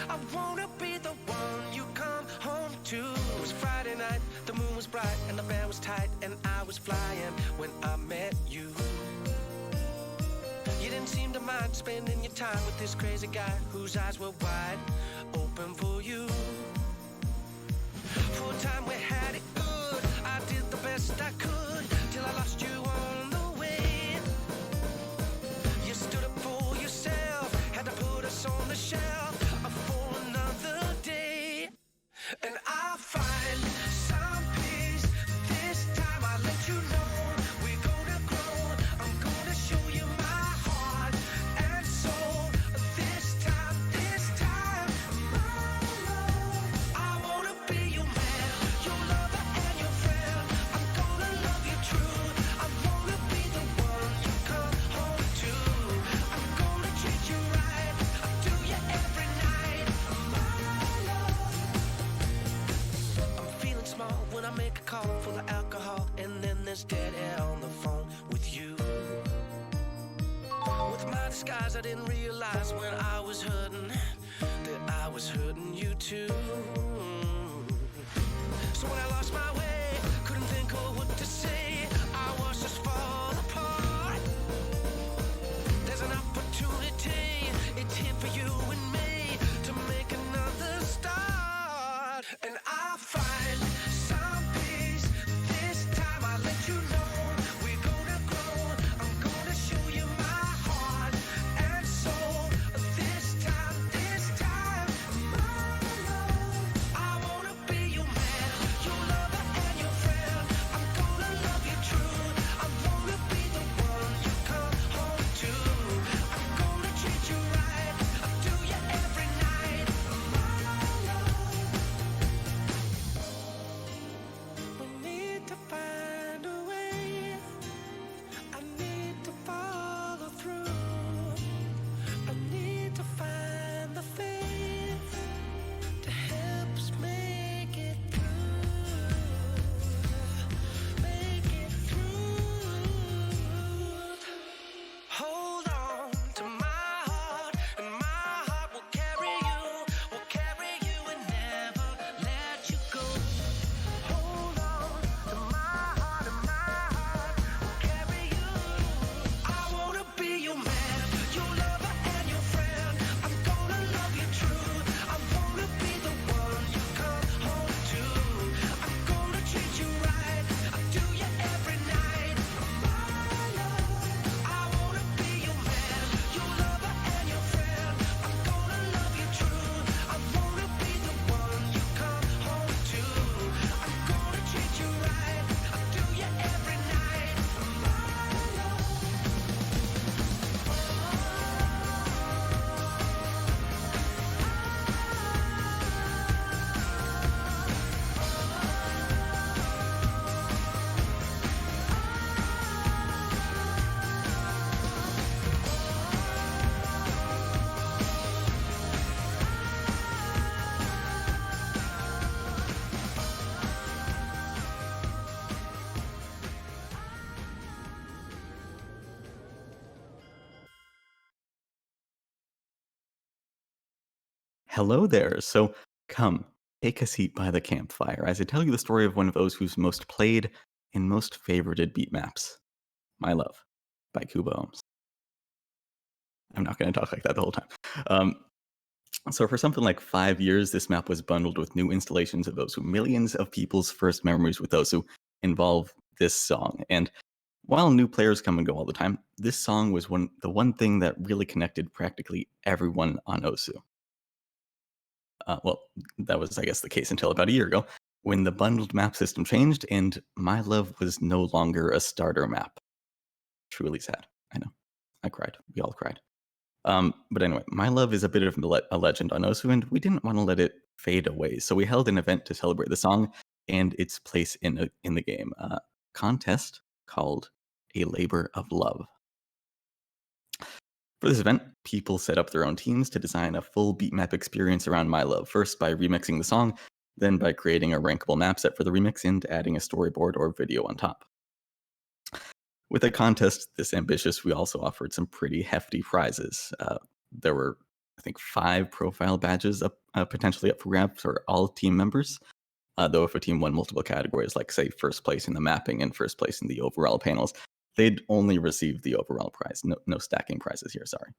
I wanna be the one you come home to. It was Friday night, the moon was bright, and the band was tight, and I was flying when I met you. You didn't seem to mind spending your time with this crazy guy whose eyes were wide open for you. For a time we had it good, I did the best I could, till I lost you on the way. You stood up for yourself, had to put us on the shelf for another day. And I find some peace, this time I let you know we're gonna grow. I'm gonna show you my heart and soul. This time, my love. I wanna be your man, your lover and your friend. I'm gonna love you true. I wanna be the one you come home to. I'm gonna treat you right, I do you every night, my love. I'm feeling small when I make a call full of alcohol, and then there's dead air on the phone with you. With my disguise, I didn't realize when I was hurting that I was hurting you too. So when I lost my way, couldn't think of what to say, I watched us fall apart. There's an opportunity, it's here for you and me to make another start. And I find some peace, this time I let you know we're gonna grow. I'm gonna show you my heart and soul. This time, my love. I wanna be your man, your lover and your friend. I'm gonna love you true. I wanna be the one you come home to. I'm gonna treat you right, I do you every night, my love. We need to find a way. I need to follow through. I need to find the faith to help us make it through. Make it through. Hold on to my heart, and my heart will carry you and never let you go. Hold on to my heart, and my heart will carry you. I wanna be your man, your lover and your friend. I'm gonna love you true. I wanna be the one you come home to. I'm gonna treat you right, I do you every night, my love. I wanna be your man, your lover and your friend. I'm gonna love you true. I wanna be the one you come home to. I'm gonna treat you right, I do you every night, my love. Hello there. So come, take a seat by the campfire as I tell you the story of one of those who's most played and most favorited beat maps, My Love by Kuba Ohms. I'm not going to talk like that the whole time. Um, so for something like 5 years, this map was bundled with new installations of those who millions of people's first memories with those who involve this song. And while new players come and go all the time, this song was the one thing that really connected practically everyone on Osu. Well, that was, I guess, the case until about a year ago, when the bundled map system changed and My Love was no longer a starter map. Truly sad. I know. I cried. We all cried. But anyway, My Love is a bit of a legend on Osu, and we didn't want to let it fade away. So we held an event to celebrate the song and its place in the game. A contest called A Labor of Love. For this event, people set up their own teams to design a full beat map experience around My Love, first by remixing the song, then by creating a rankable map set for the remix and adding a storyboard or video on top. With a contest this ambitious, we also offered some pretty hefty prizes. There were think 5 profile badges up, potentially up for grabs for all team members. Though if a team won multiple categories, like say first place in the mapping and first place in the overall panels, they'd only receive the overall prize. No stacking prizes here. Sorry.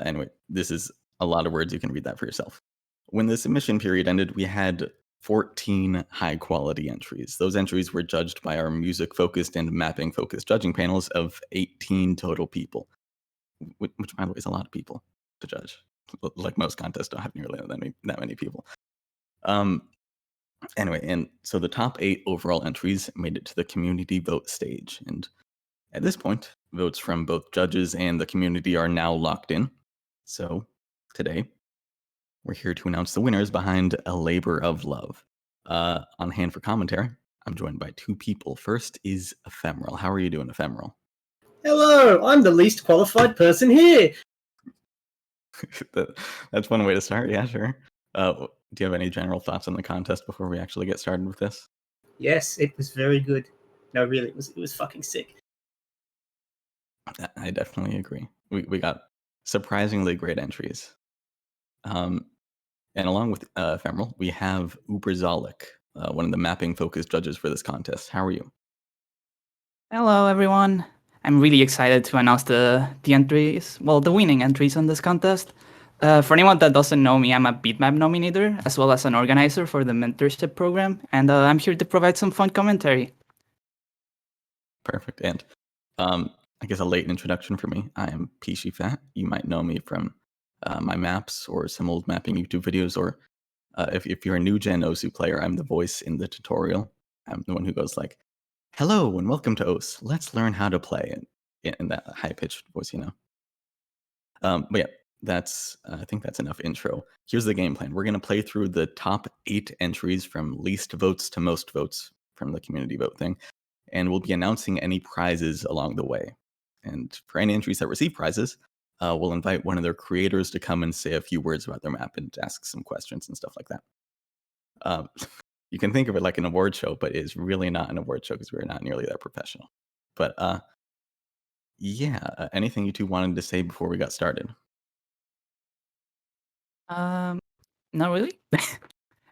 Anyway, this is a lot of words. You can read that for yourself. When the submission period ended, we had 14 high quality entries. Those entries were judged by our music focused and mapping focused judging panels of 18 total people, which by the way is a lot of people to judge. Like most contests don't have nearly that many people. Anyway, and so the top 8 overall entries made it to the community vote stage. And at this point, votes from both judges and the community are now locked in. So today, we're here to announce the winners behind A Labor of Love. On hand for commentary, I'm joined by 2 people. First is Ephemeral. How are you doing, Ephemeral? Hello, I'm the least qualified person here. That's one way to start. Yeah, sure. Do you have any general thoughts on the contest before we actually get started with this? Yes, it was very good. No, really, it was fucking sick. I definitely agree. We got surprisingly great entries. And along with Ephemeral, we have Uberzalik, one of the mapping focused judges for this contest. How are you? Hello, everyone. I'm really excited to announce the entries, well, the winning entries on this contest. For anyone that doesn't know me, I'm a Beatmap nominator, as well as an organizer for the mentorship program, and I'm here to provide some fun commentary. Perfect. And I guess a late introduction for me. I am Peachy Fat. You might know me from my maps or some old mapping YouTube videos, or if you're a new gen OSU player, I'm the voice in the tutorial. I'm the one who goes like, "Hello and welcome to OS. Let's learn how to play," in that high-pitched voice, you know. But yeah, I think that's enough intro. Here's the game plan. We're going to play through the top 8 entries from least votes to most votes from the community vote thing, and we'll be announcing any prizes along the way. And for any entries that receive prizes, we'll invite one of their creators to come and say a few words about their map and ask some questions and stuff like that. You can think of it like an award show, but it's really not an award show because we're not nearly that professional. But yeah, anything you two wanted to say before we got started? Not really.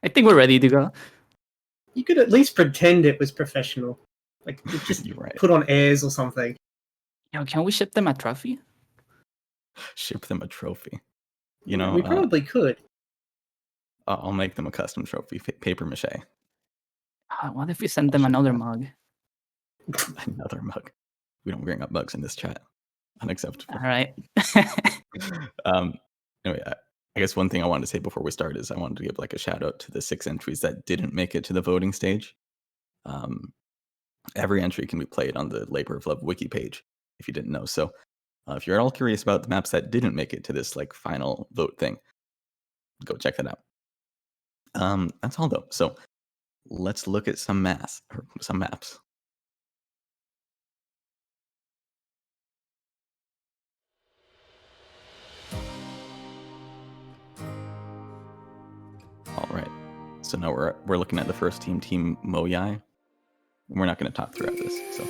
I think we're ready to go. You could at least pretend it was professional. Like, just You're right. put on airs or something. Can we ship them a trophy? Ship them a trophy. You know, we probably could. I'll make them a custom trophy, paper mache. What if we send them another mug? Another mug. We don't bring up mugs in this chat. Unacceptable. All right. Anyway, I guess one thing I wanted to say before we start is I wanted to give like a shout out to the 6 entries that didn't make it to the voting stage. Every entry can be played on the Labor of Love wiki page, if you didn't know. So if you're at all curious about the maps that didn't make it to this like final vote thing, go check that out. That's all though. So let's look at some maps. All right. So now we're looking at the first team, Team Moyai. We're not going to talk throughout this. So.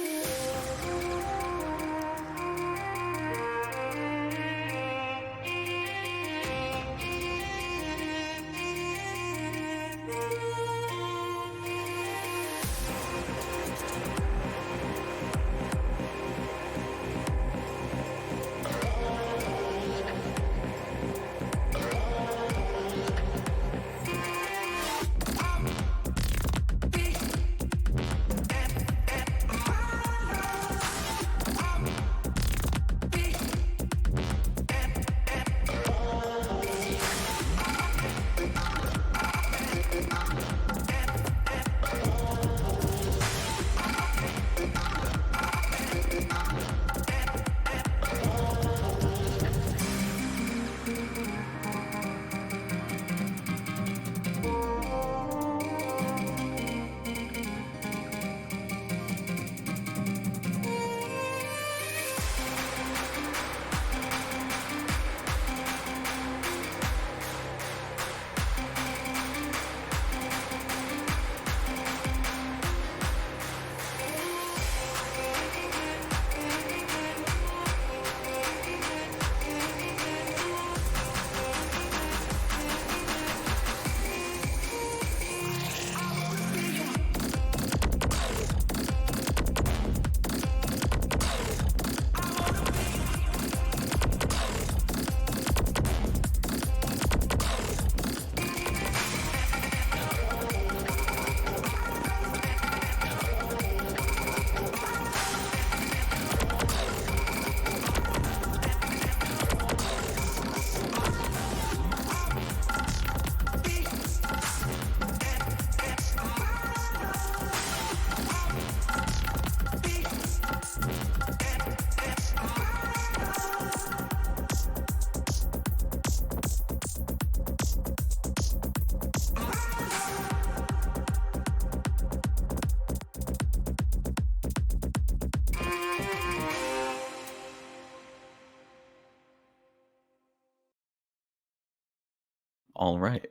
All right.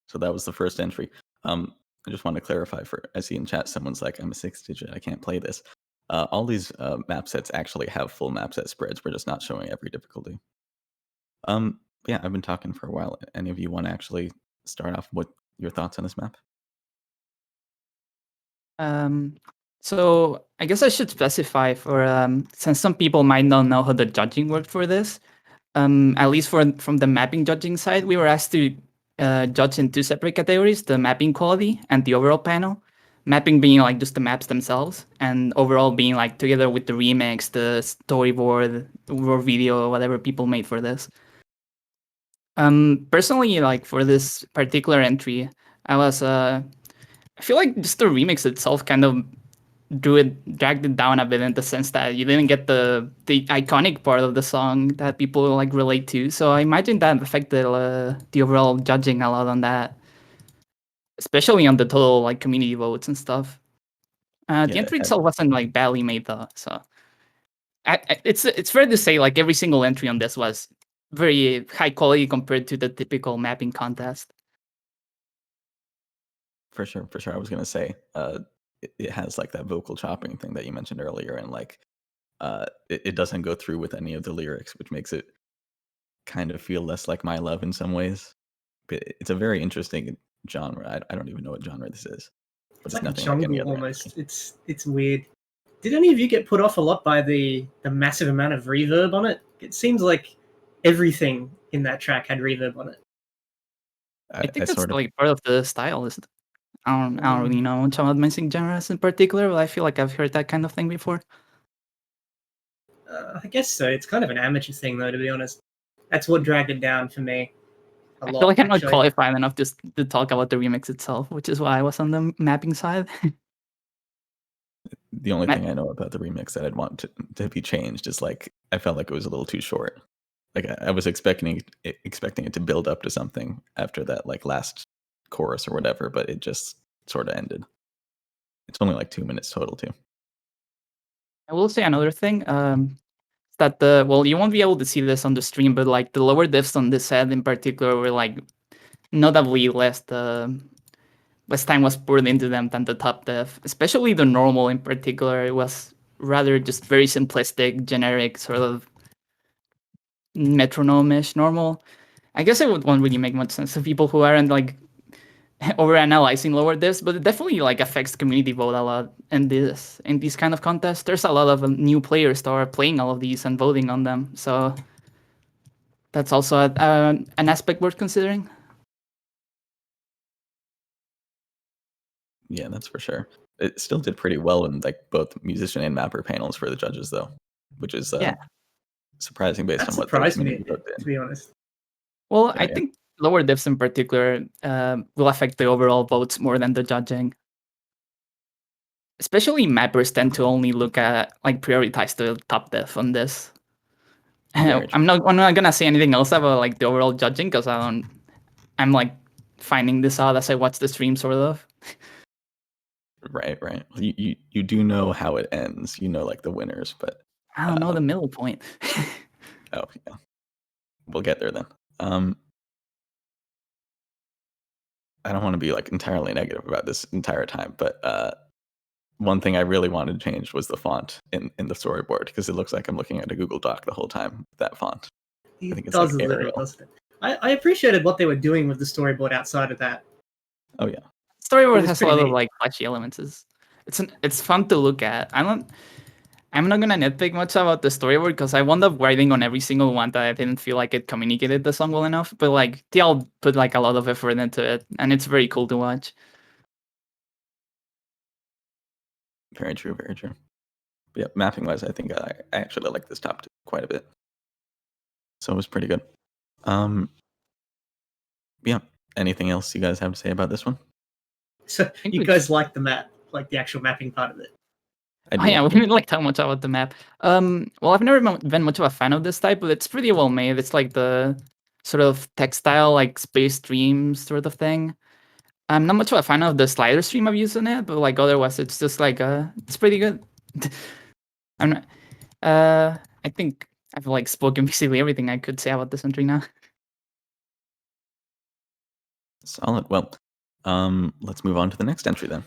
So that was the first entry. I just want to clarify I see in chat someone's like, I'm a 6 digit, I can't play this. All these map sets actually have full map set spreads. We're just not showing every difficulty. Yeah, I've been talking for a while. Any of you want to actually start off with your thoughts on this map? So I guess I should specify for since some people might not know how the judging worked for this. At least from the mapping judging side, we were asked to judge in two separate categories: the mapping quality and the overall panel. Mapping being like just the maps themselves, and overall being like together with the remix, the storyboard, or video, whatever people made for this. Personally, like for this particular entry, I feel like just the remix itself kind of dragged it down a bit in the sense that you didn't get the iconic part of the song that people like relate to. So I imagine that affected the overall judging a lot on that, especially on the total like community votes and stuff. The Yeah, entry itself wasn't like badly made though, so it's fair to say like every single entry on this was very high quality compared to the typical mapping contest. for sure, for sure. I was gonna say, it has like that vocal chopping thing that you mentioned earlier, and like, it doesn't go through with any of the lyrics, which makes it kind of feel less like My Love in some ways. But it's a very interesting genre. I don't even know what genre this is, but It's it's like a nothing like any jungle other almost. entry. It's weird. Did any of you get put off a lot by the massive amount of reverb on it? It seems like everything in that track had reverb on it. I I think that's sort of like part of the style. Is I don't really know much about music genres in particular, but I feel like I've heard that kind of thing before. I guess so. It's kind of an amateur thing, though, to be honest. That's what dragged it down for me a I feel lot, like I'm not actually. qualified enough just to talk about the remix itself, which is why I was on the mapping side. the only Ma- thing I know about the remix that I'd want to be changed is like I felt like it was a little too short. Like I was expecting it to build up to something after that like last chorus or whatever, but it just sort of ended. It's only like 2 minutes total too. I will say another thing. That you won't be able to see this on the stream, but like the lower diffs on this set in particular were like notably less time was poured into them than the top diff. Especially the normal in particular, it was rather just very simplistic, generic sort of metronome-ish normal. I guess it won't really make much sense to people who aren't like over analyzing lower diffs, but it definitely like affects community vote a lot in these kind of contests. There's a lot of new players that are playing all of these and voting on them, so that's also an aspect worth considering. Yeah, that's for sure. It still did pretty well in like both musician and mapper panels for the judges though, which is Yeah. surprising based That on what the surprised me a community bit, vote to did. be honest. Well, Yeah, I yeah. think lower diffs in particular will affect the overall votes more than the judging. Especially mappers tend to only look at like prioritize the top diff on this. Very true. I'm not gonna say anything else about like the overall judging because I'm like finding this out as I watch the stream sort of. Right, right. You do know how it ends. You know like the winners, but I don't know the middle point. oh yeah. We'll get there then. I don't want to be like entirely negative about this entire time, but one thing I really wanted changed was the font in the storyboard because it looks like I'm looking at a Google Doc the whole time with that font. I think It it's like does a little, Arial. doesn't it? I appreciated what they were doing with the storyboard outside of that. Oh yeah. Storyboard was has a pretty lot of neat. like flashy elements. It's fun to look at. I'm not gonna nitpick much about the storyboard because I wound up writing on every single one that I didn't feel like it communicated the song well enough. But like TL put like a lot of effort into it, and it's very cool to watch. Very true, very true. But yeah, mapping wise, I think I actually like this top two quite a bit. So it was pretty good. Yeah. Anything else you guys have to say about this one? So think you we guys just- like the map, like the actual mapping part of it. I Oh do yeah, like we didn't like talk much about the map. Well, I've never been much of a fan of this type, but it's pretty well made. It's like the sort of textile, like space dream sort of thing. I'm not much of a fan of the slider stream I've used in it, but like otherwise, it's just like it's pretty good. I'm not, I think I've like spoken basically everything I could say about this entry now. Solid. Well, let's move on to the next entry then.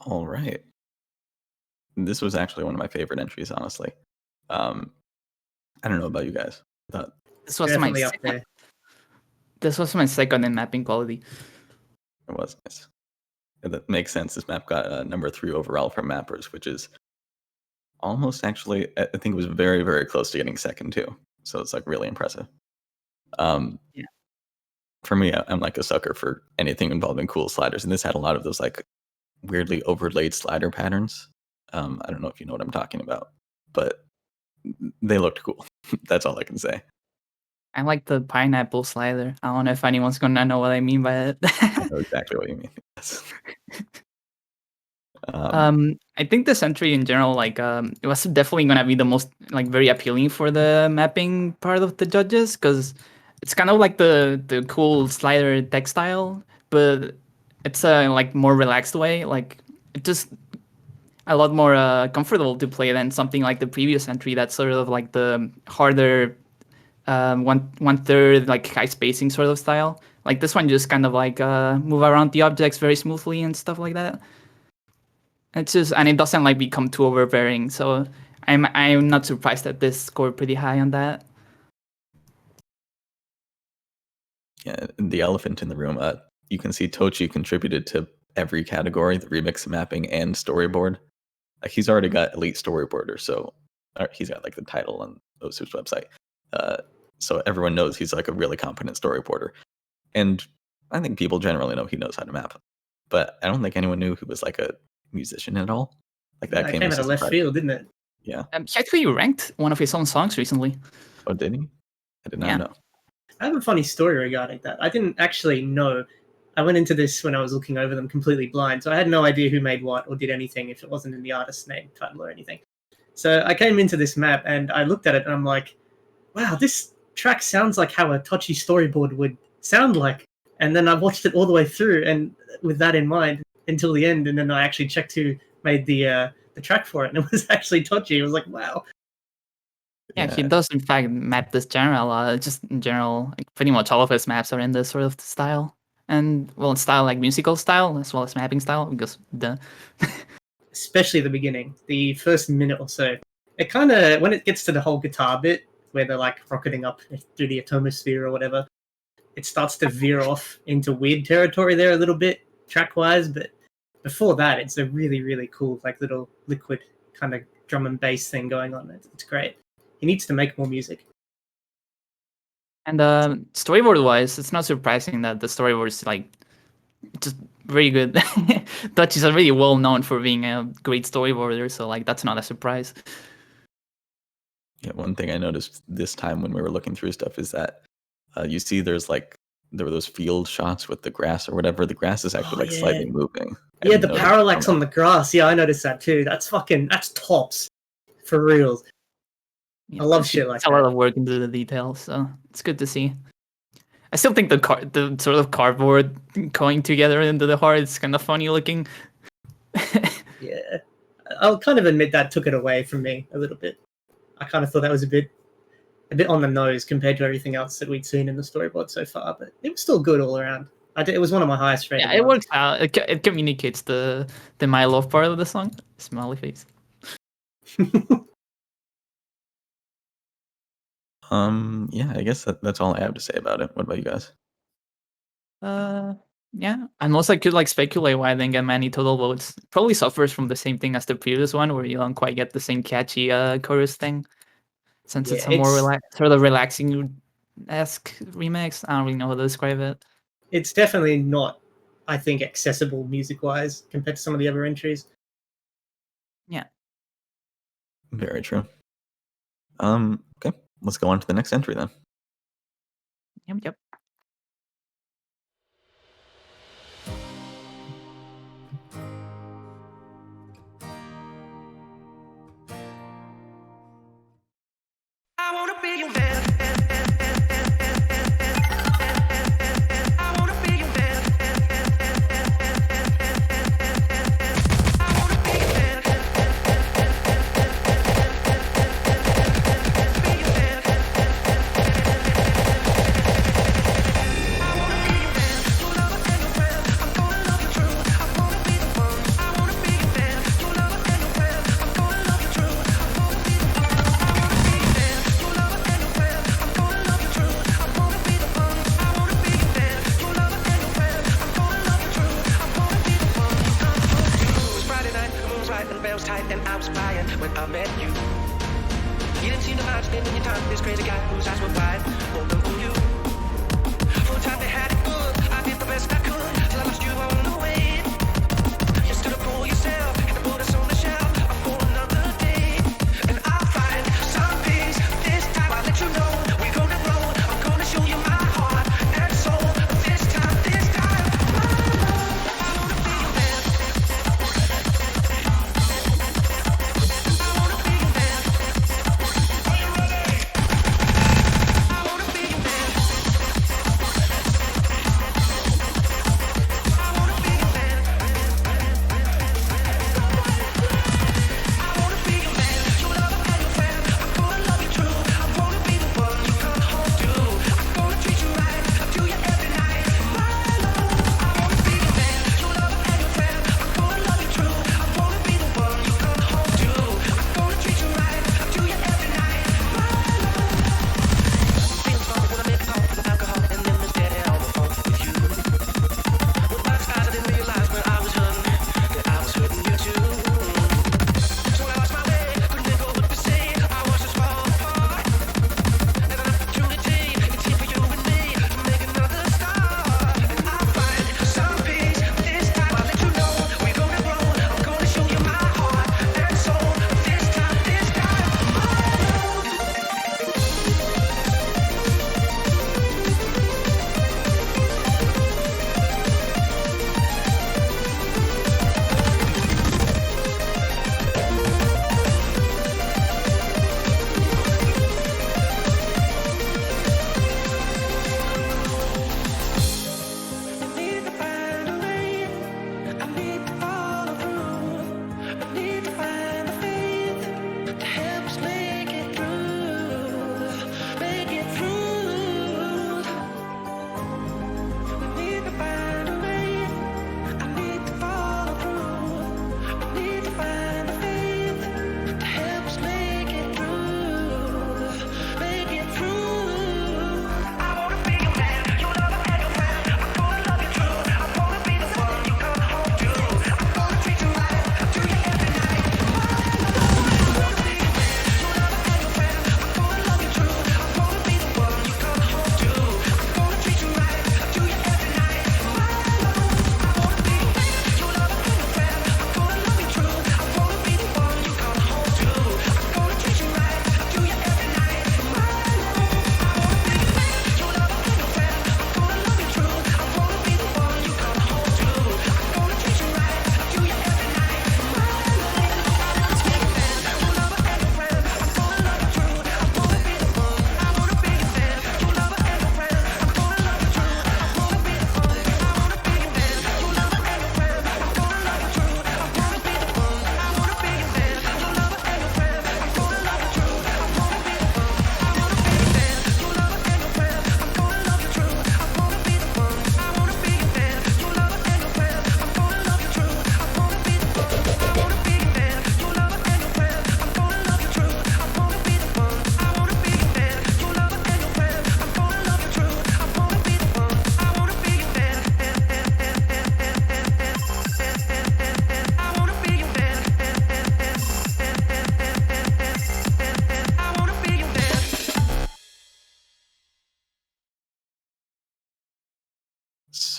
All right. This was actually one of my favorite entries, honestly. I don't know about you guys. I thought This was Definitely up there. This was my second in mapping quality. it was nice. That makes sense. This map got number 3 overall from mappers, which is almost actually, I think it was very, very close to getting second too. So it's like really impressive. Yeah. For me, I'm like a sucker for anything involving cool sliders, and this had a lot of those like weirdly overlaid slider patterns. I don't know if you know what I'm talking about, but they looked cool. That's all I can say. I like the pineapple slider. I don't know if anyone's gonna know what I mean by it. I know exactly what you mean. Yes. I think this entry in general, like, it was definitely gonna be the most like very appealing for the mapping part of the judges, because it's kind of like the cool slider text style, but it's a like more relaxed way. Like, it just a lot more comfortable to play than something like the previous entry that's sort of like the harder one third like high spacing sort of style. Like this one just kind of like move around the objects very smoothly and stuff like that. It's just, and it doesn't like become too overbearing. So I'm not surprised that this scored pretty high on that. Yeah, the elephant in the room. You can see Tochi contributed to every category: the remix, mapping, and storyboard. Like he's already got elite storyboarder, so he's got like the title on Osu's website. So everyone knows he's like a really competent storyboarder, and I think people generally know he knows how to map. But I don't think anyone knew he was like a musician at all. Like that Came out of left field, didn't it? Yeah. He actually ranked one of his own songs recently. Oh, did he? I did not know. I have a funny story regarding that. I didn't actually know. I went into this when I was looking over them completely blind, so I had no idea who made what or did anything if it wasn't in the artist's name, title, or anything. So I came into this map and I looked at it and I'm like, wow, this track sounds like how a Tochi storyboard would sound like. And then I watched it all the way through, and with that in mind until the end, and then I actually checked who made the track for it, and it was actually Tochi. It was like, wow. Yeah, he does in fact map this genre a lot. Just in general, like pretty much all of his maps are in this sort of style. And well, style like musical style as well as mapping style, because especially the beginning, the first minute or so, it kind of, when it gets to the whole guitar bit where they're like rocketing up through the atomosphere or whatever, it starts to veer off into weird territory there a little bit track wise. But before that, it's a really, really cool like little liquid kind of drum and bass thing going on. It's great. He needs to make more music. And storyboard wise, it's not surprising that the storyboard is like just very good. Dutch is already well known for being a great storyboarder, so like that's not a surprise. Yeah, one thing I noticed this time when we were looking through stuff is that you see there were those field shots with the grass or whatever. The grass is actually slightly moving. Yeah, the parallax on the grass. Yeah, I noticed that too. That's tops for real. Yeah, I love shit like that. It's a lot of work into the details, so it's good to see. I still think the sort of cardboard going together into the heart is kind of funny looking. Yeah, I'll kind of admit that took it away from me a little bit. I kind of thought that was a bit on the nose compared to everything else that we'd seen in the storyboard so far, but it was still good all around. It was one of my highest rated. Yeah, it works out. It communicates the my love part of the song. Smiley face. Yeah, I guess that's all I have to say about it. What about you guys? Yeah, unless I could like speculate why I didn't get many total votes. Probably suffers from the same thing as the previous one, where you don't quite get the same catchy chorus thing. Since it's a more sort of relaxing-esque remix, I don't really know how to describe it. It's definitely not, I think, accessible music-wise compared to some of the other entries. Yeah. Very true. Okay, let's go on to the next entry then. Yep. I wanna be your man. Tight and I was flying when I met you. You didn't seem to mind spending your time with this crazy guy whose eyes were wide open for you. Full time they had it good. I did the best I could till I lost you on the way. You stood up for yourself, had to put us on the shelf for another day. And I'll find some peace. This time I'll let you know we're gonna roll. I'm gonna show you my heart and soul. This time, I wanna be your man.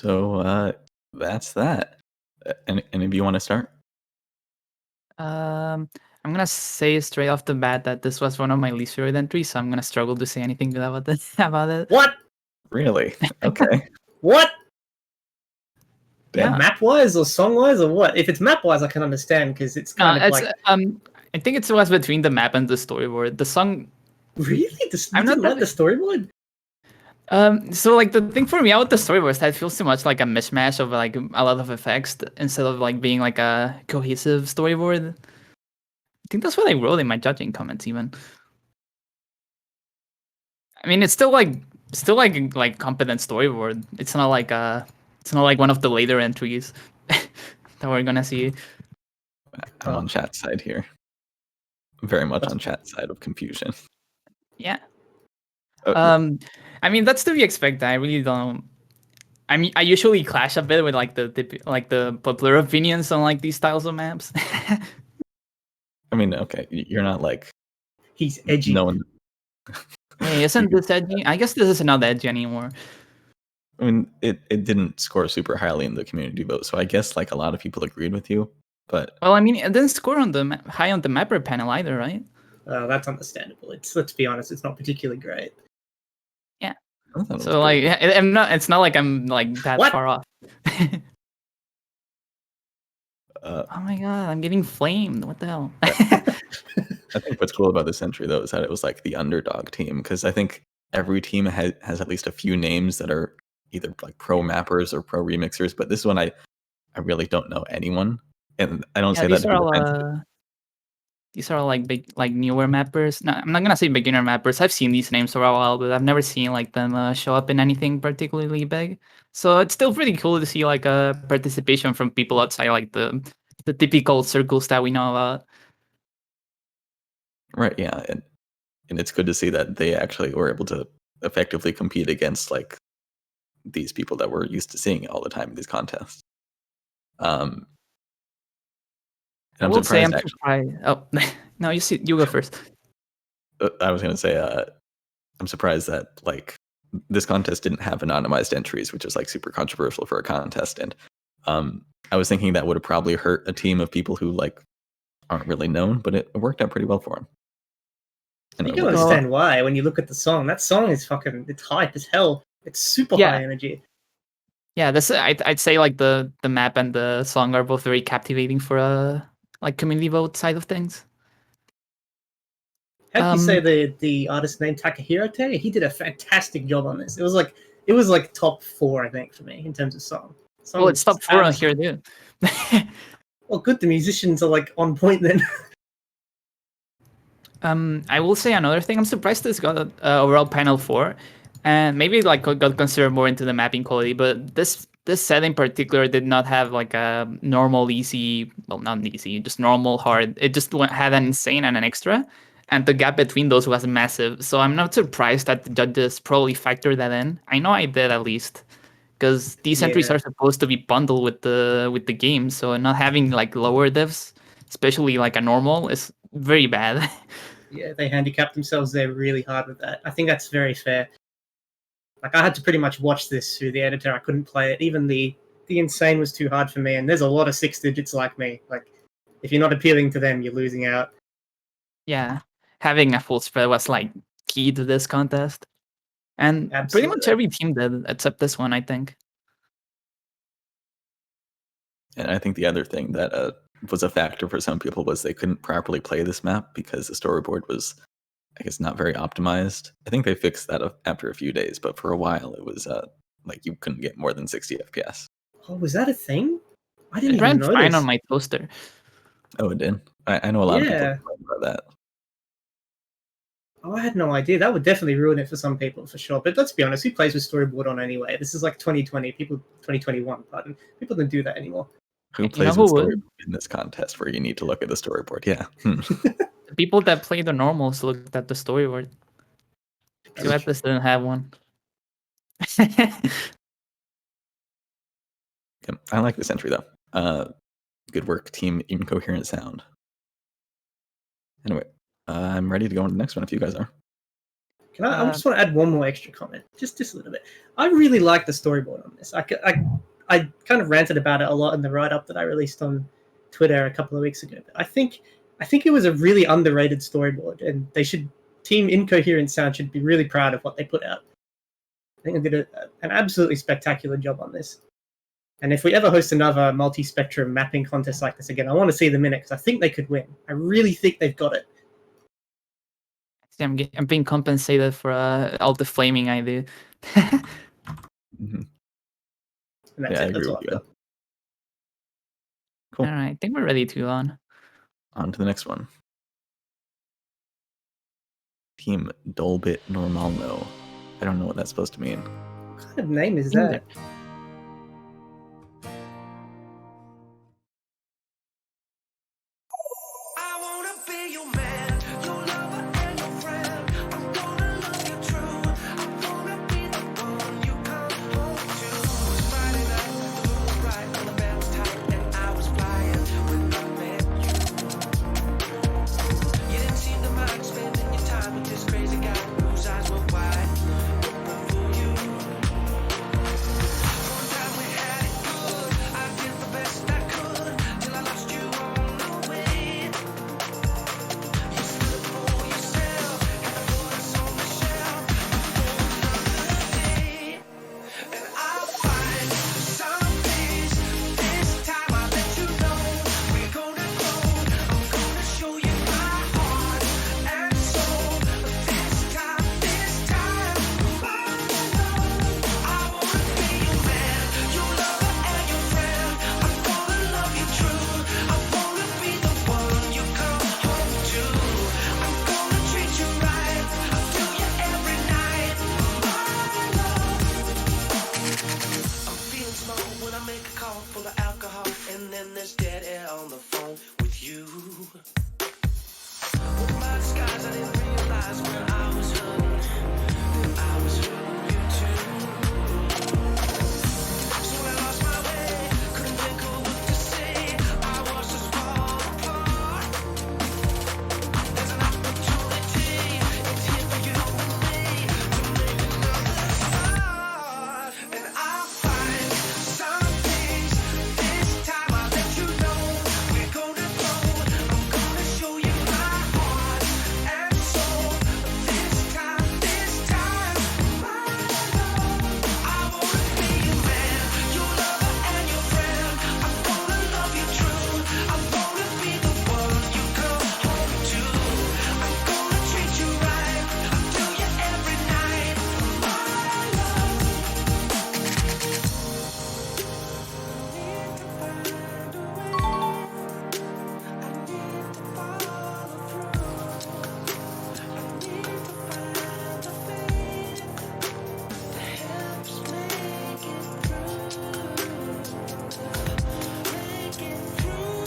So that's that. Any of you want to start? I'm gonna say straight off the bat that this was one of my least favorite entries, so I'm gonna struggle to say anything good about this about it. What? Really? Okay. What? Damn. Yeah. Map wise or song wise or what? If it's map wise, I can understand because it's kind of It's like I think it was between the map and the storyboard. The song, really. You I'm not didn't like that- the storyboard? so like the thing for me out with the storyboard is that it feels too much like a mishmash of like a lot of effects instead of like being like a cohesive storyboard. I think that's what I wrote in my judging comments even. I mean, it's still like competent storyboard. It's not like one of the later entries that we're gonna see. I'm on chat's side here. Very much on chat's side of confusion. Yeah. Oh, I mean, that's to be expected. I really don't. I mean, I usually clash a bit with like the popular opinions on like these styles of maps. I mean, okay, you're not like He's edgy. no one. Hey, isn't this edgy? I guess this is not edgy anymore. I mean, it didn't score super highly in the community vote, so I guess like a lot of people agreed with you. But Well, I mean, it didn't score on the high on the mapper panel either, right? That's understandable. Let's be honest, it's not particularly great. Yeah. I thought it was So like, pretty- I'm not. It's not like I'm like that What? far off. uh, Oh my god, I'm getting flamed. What the hell? I think what's cool about this entry though is that it was like the underdog team, because I think every team has at least a few names that are either like pro mappers or pro remixers, but this one I really don't know anyone, and I don't Yeah, say that these to are be all defensive. these are all like big, like newer mappers. No, I'm not gonna say beginner mappers. I've seen these names for a while, but I've never seen like them show up in anything particularly big. So it's still pretty cool to see like a participation from people outside like the typical circles that we know about. Right, yeah, and it's good to see that they actually were able to effectively compete against like these people that we're used to seeing all the time in these contests. And I I'm will say surprised I'm actually. surprised. Oh no, you go first. I was gonna say I'm surprised that like this contest didn't have anonymized entries, which is like super controversial for a contest. And I was thinking that would have probably hurt a team of people who like aren't really known, but it worked out pretty well for them. You can understand why when you look at the song. That song is fucking. It's hype as hell. It's super high energy. Yeah, this I'd say like the map and the song are both very captivating for a like community vote side of things. How do you say the artist name Takahiro Te? He did a fantastic job on this. It was like top 4, I think, for me in terms of song. Well, it's top 4 on here, dude. Well, good. The musicians are like on point then. I will say another thing. I'm surprised this got overall panel 4, and maybe like got considered more into the mapping quality. But this set in particular did not have like a normal easy, well, not easy, just normal hard. It just had an insane and an extra, and the gap between those was massive. So I'm not surprised that the judges probably factored that in. I know I did at least, because these entries are supposed to be bundled with the game. So not having like lower divs, especially like a normal, is very bad. Yeah, they handicapped themselves there really hard with that. I think that's very fair. Like I had to pretty much watch this through the editor. I couldn't play it. Even the insane was too hard for me. And there's a lot of 6 digits like me. Like if you're not appealing to them, you're losing out. Yeah, having a full spread was like key to this contest, and pretty much every team did except this one, I think. And I think the other thing that was a factor for some people was they couldn't properly play this map because the storyboard was, I guess, not very optimized. I think they fixed that after a few days, but for a while it was like you couldn't get more than 60 FPS. Oh, was that a thing? I didn't It ran even know fine this. on my toaster. Oh, it did? I know a lot of people complain about that. Oh, I had no idea. That would definitely ruin it for some people, for sure. But let's be honest, who plays with storyboard on anyway? This is like 2021, pardon. People don't do that anymore. Who plays with storyboard in this contest where you need to look at the storyboard? Yeah. The people that play the normals looked at the storyboard. Duetless didn't have one. I like this entry though. Good work, team. Incoherent sound. Anyway, I'm ready to go on to the next one if you guys are. I just want to add one more extra comment, just a little bit. I really like the storyboard on this. I kind of ranted about it a lot in the write-up that I released on Twitter a couple of weeks ago. But I think it was a really underrated storyboard, and Team Incoherent Sound should be really proud of what they put out. I think they did an absolutely spectacular job on this. And if we ever host another multi-spectrum mapping contest like this again, I want to see them in it because I think they could win. I really think they've got it. I'm being compensated for all the flaming I do. Mm-hmm. And that's it. That's all I've got. Cool. All right, I think we're ready to go on. On to the next one. Team Dolbit Normalno. I don't know what that's supposed to mean. What kind of name is that? I wanna be your man, your lover and your friend. I'm gonna love you true. I wanna be the one you come home to. It was Friday night, the moon was bright, and the band was tight, and I was flying when I met you. You didn't seem to mind spending your time with this crazy guy whose eyes were wide open for you. One time we had it good. I did the best I could till I lost you on the way. You stood up for yourself, had to put us on the shelf for another day. And I'll find some things. This time I'll let you know we're gonna go. I'm gonna show you my heart and soul. This time, my love. I wanna be your man, your lover and your friend. I'm gonna love you true. I wanna be the one you come home to. I'm gonna treat you right. I'll do you every night, my love. I'm feeling small when I make a call full of alcohol, and then there's dead air on the phone with you. With my disguise, I didn't realize when I was hurting, that I was hurting you too. So I lost my way, couldn't think of what to say. I was just fall apart. There's an opportunity, it's here for you and me to make another start. And I'll find some things. This time I'll let you know we're gonna go. I'm gonna show you my heart and soul. This time, my love. I wanna be your man, your lover and your friend. I'm gonna love you true. I wanna be the one you come home to. I'm gonna treat you right. I'll do you every night, my love. I need to find a way. I need to follow through. I need to find a faith that helps make it through. Make it through.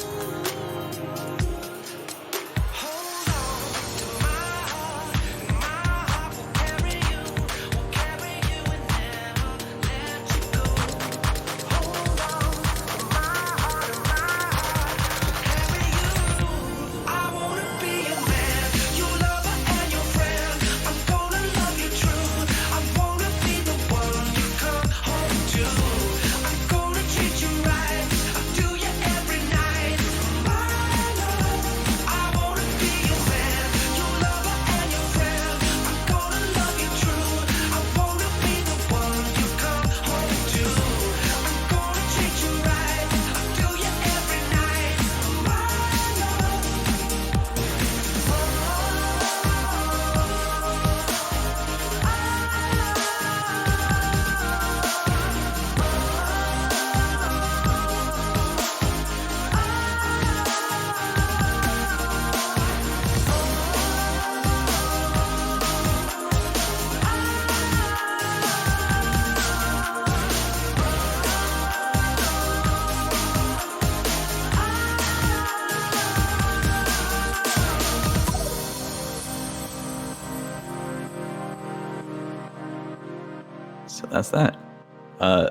Hold on to my heart, and my heart will carry you and never let you go. Hold on to my heart, and my heart will carry you. I wanna be your man, your lover and your friend. I'm gonna love you true. I wanna be the one you come home to. I'm gonna treat you right. I'll do you every night, my love. I wanna be your man, your lover and your friend. I'm gonna love you true. I wanna be the one you come home to. I'm gonna treat you right. I'll do you every night, my love. So that's that. I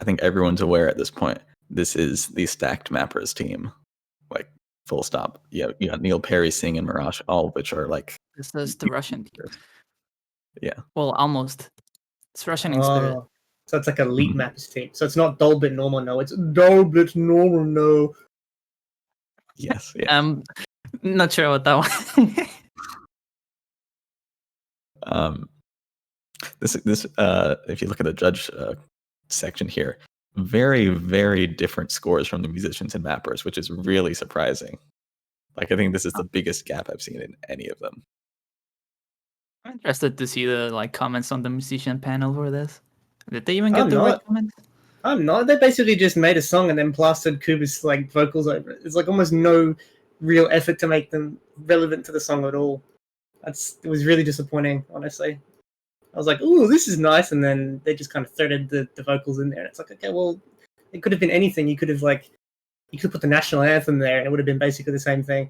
think everyone's aware at this point. This is the Stacked Mappers team, like full stop. Yeah, you got Neil Perry, Singh, and Mirage, all of which are like This is the Russian team. Well, almost. It's Russian in spirit. Oh, so it's like a leap Mhm. mappers team. So it's not Dolbit normal no, it's Dolbit normal no. Yes, yeah. Not sure about that one. This if you look at the judge section here, very, very different scores from the musicians and mappers, which is really surprising. Like, I think this is the biggest gap I've seen in any of them. I'm interested to see the comments on the musician panel for this. Did they even get I'm the right not. comments? I'm not. They basically just made a song and then plastered Kuba's vocals over it. It's like almost no real effort to make them relevant to the song at all. It was really disappointing, honestly. I was like, "Ooh, this is nice," and then they just kind of threaded the vocals in there, and it's like, okay, well, it could have been anything. You could have put the national anthem there, and it would have been basically the same thing.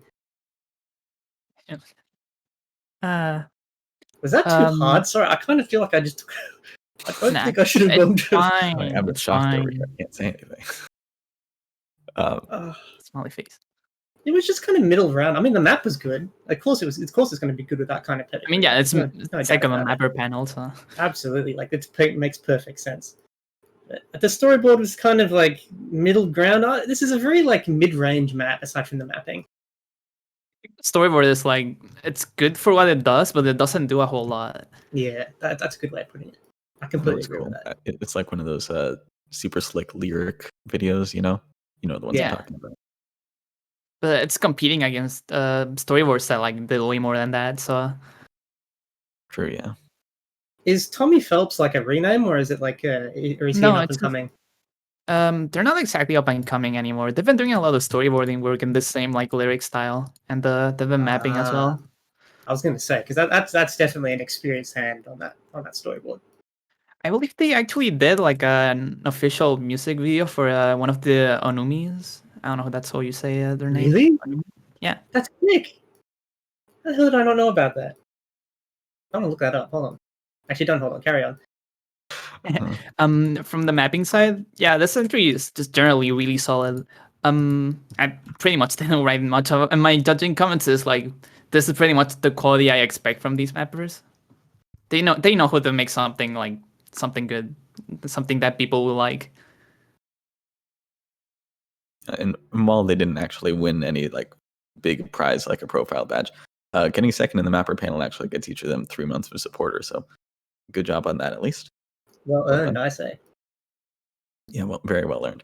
Was that too hard? Sorry, I kind of feel like I just. I don't think I should have gone to. Fine. I'm It's shocked over fine. here. I can't say anything. Smiley face. It was just kind of middle round. I mean, the map was good. Of course, it's going to be good with that kind of pedigree. I mean, yeah, it's No it's doubt like on the about it. mapper panel, so Absolutely, it makes perfect sense. But the storyboard was kind of like middle ground. This is a very mid-range map aside from the mapping. storyboard is it's good for what it does, but it doesn't do a whole lot. Yeah, that's a good way of putting it. I That completely was agree cool. with that. It's like one of those super slick lyric videos, you know the ones Yeah. I'm talking about. But it's competing against storyboards that did way more than that. So True, yeah. Is Tommy Phelps like a rename, or is it or is he No, an up it's and coming? they're not exactly up and coming anymore. They've been doing a lot of storyboarding work in the same lyric style, and they've been mapping as well. I was going to say because that's definitely an experienced hand on that storyboard. I believe they actually did an official music video for one of the Onumis. I don't know if that's how you say their name. Really? Onumi? Yeah. That's sick. How the hell did I not know about that? I'm gonna look that up. Hold on. Actually, don't hold on. Carry on. From the mapping side, yeah, this entry is just generally really solid. I pretty much didn't write much of it, and my judging comments is this is pretty much the quality I expect from these mappers. They know how to make something something good, something that people will like. And while they didn't actually win any big prize like a profile badge, getting second in the mapper panel actually gets each of them 3 months of supporter. So good job on that, at least. Well earned, I say. Yeah, well, very well earned.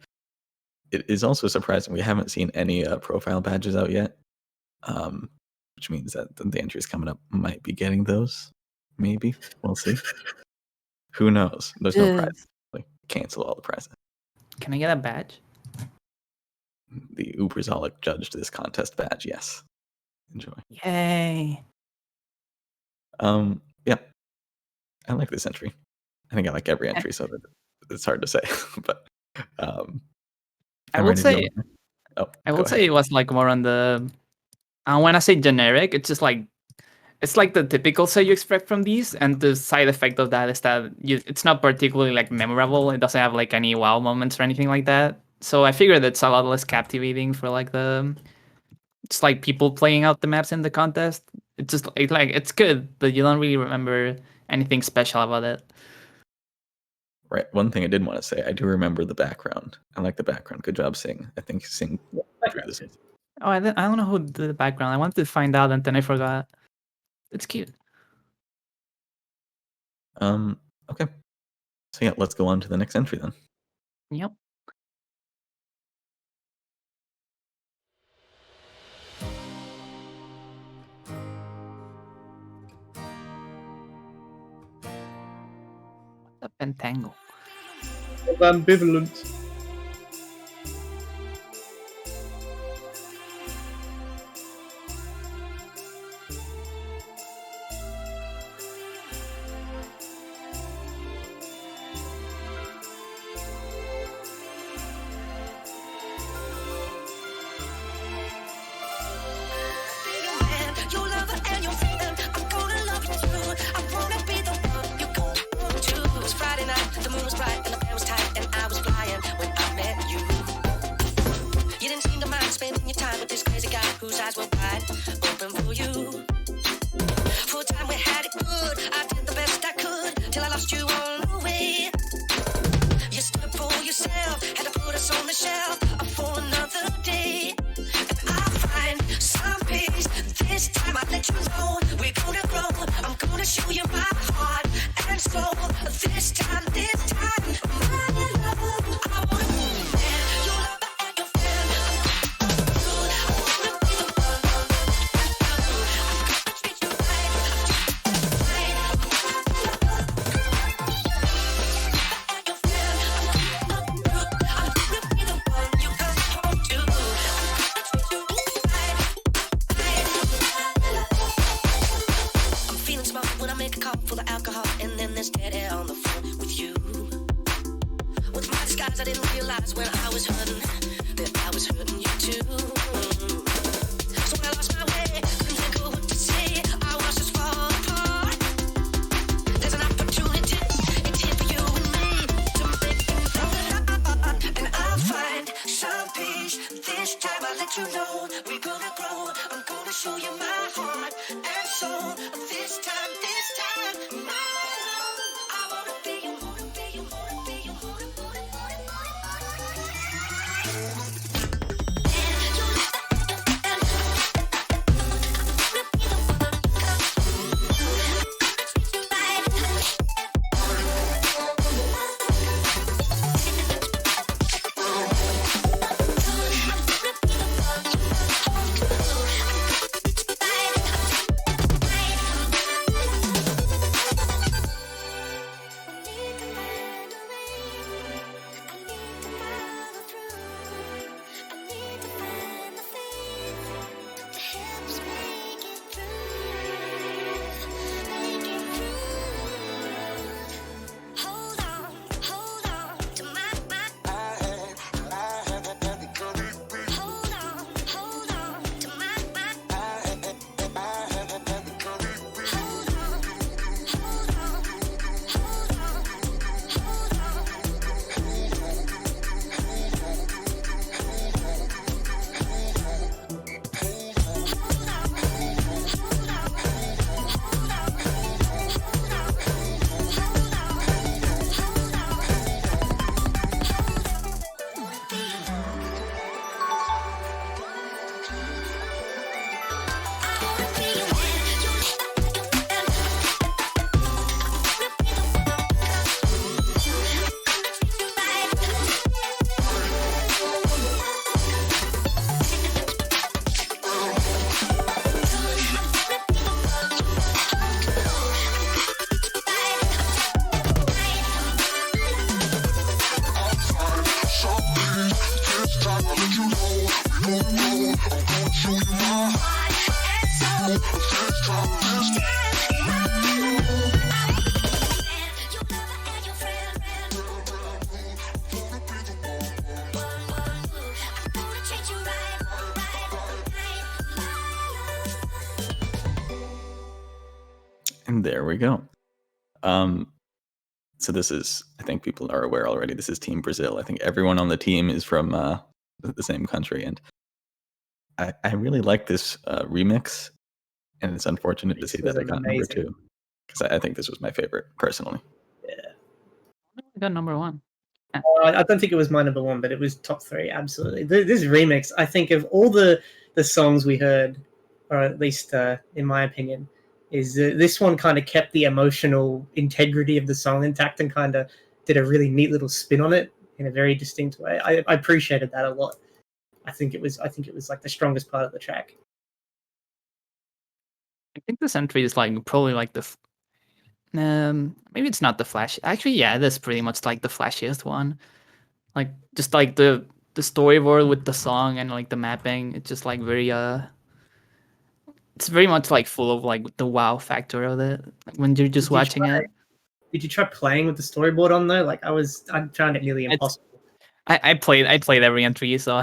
It is also surprising we haven't seen any profile badges out yet, which means that the entries coming up might be getting those. Maybe we'll see. Who knows? There's no prize. Cancel all the prizes. Can I get a badge? The Uberzolic judged this contest badge. Yes, enjoy. Yay! Yeah, I like this entry. I think I like every entry, so it's hard to say. But I would say I would say it was more on the. When I say generic, it's just it's the typical set you expect from these, and the side effect of that is that it's not particularly memorable. It doesn't have any wow moments or anything like that. So I figured it's a lot less captivating for it's people playing out the maps in the contest. It's just it's good, but you don't really remember anything special about it. Right. One thing I did want to say, I do remember the background. I like the background. Good job, Sing. I think Sing through this. Oh, I don't know who did the background. I wanted to find out, and then I forgot. It's cute. Okay. So yeah, let's go on to the next entry then. Yep. The Pentangle. Ambivalent. Your lover and your friend, I'm gonna love you too. I wanna be the one you go to. It was Friday night, the moon was bright and the band was tight, and I was flying when I met you. You didn't seem to mind spending your time with this crazy guy whose eyes were wide open for you. Full time we had it good. I did the best lost you on the way. You stood up for yourself, had to put us on the shelf for another day. And I'll find some peace. This time I let you know we're gonna grow. I'm gonna show you my heart and soul. This time, my love, I wanna be your lover and your friend. I wanna be the one. I'm gonna treat you right. I'm feeling smart when I make a cup full of alcohol, and then there's dead air on the phone with you. With my disguise, I didn't realize when I was hurting that I was hurting you too. So when I lost my way, couldn't think of what to say. I was just falling apart. There's an opportunity, it's here for you and me to make things right. And I'll find some peace. This time I'll let you know we're gonna grow. I'm gonna show you my heart and soul. This time, my love, I wanna be you, wanna be you, wanna be you, wanna be you. And there we go. So this is, I think people are aware already, this is Team Brazil. I think everyone on the team is from the same country. And I really like this remix. And it's unfortunate to see that it got number 2. Because I think this was my favorite, personally. Yeah. I got number 1. I don't think it was my number 1, but it was top 3, absolutely. This remix, I think of all the songs we heard, or at least in my opinion, is this one kind of kept the emotional integrity of the song intact and kind of did a really neat little spin on it in a very distinct way. I appreciated that a lot. I think it was like the strongest part of the track. I think this entry is like probably like the maybe it's not the flash. Actually, yeah, it is pretty much like the flashiest one. Like just like the storyboard with the song and like the mapping. It's just like very it's very much like full of like the wow factor of it when you're just watching it. Did you try playing with the storyboard on though? Like I found it nearly impossible. I played every entry, so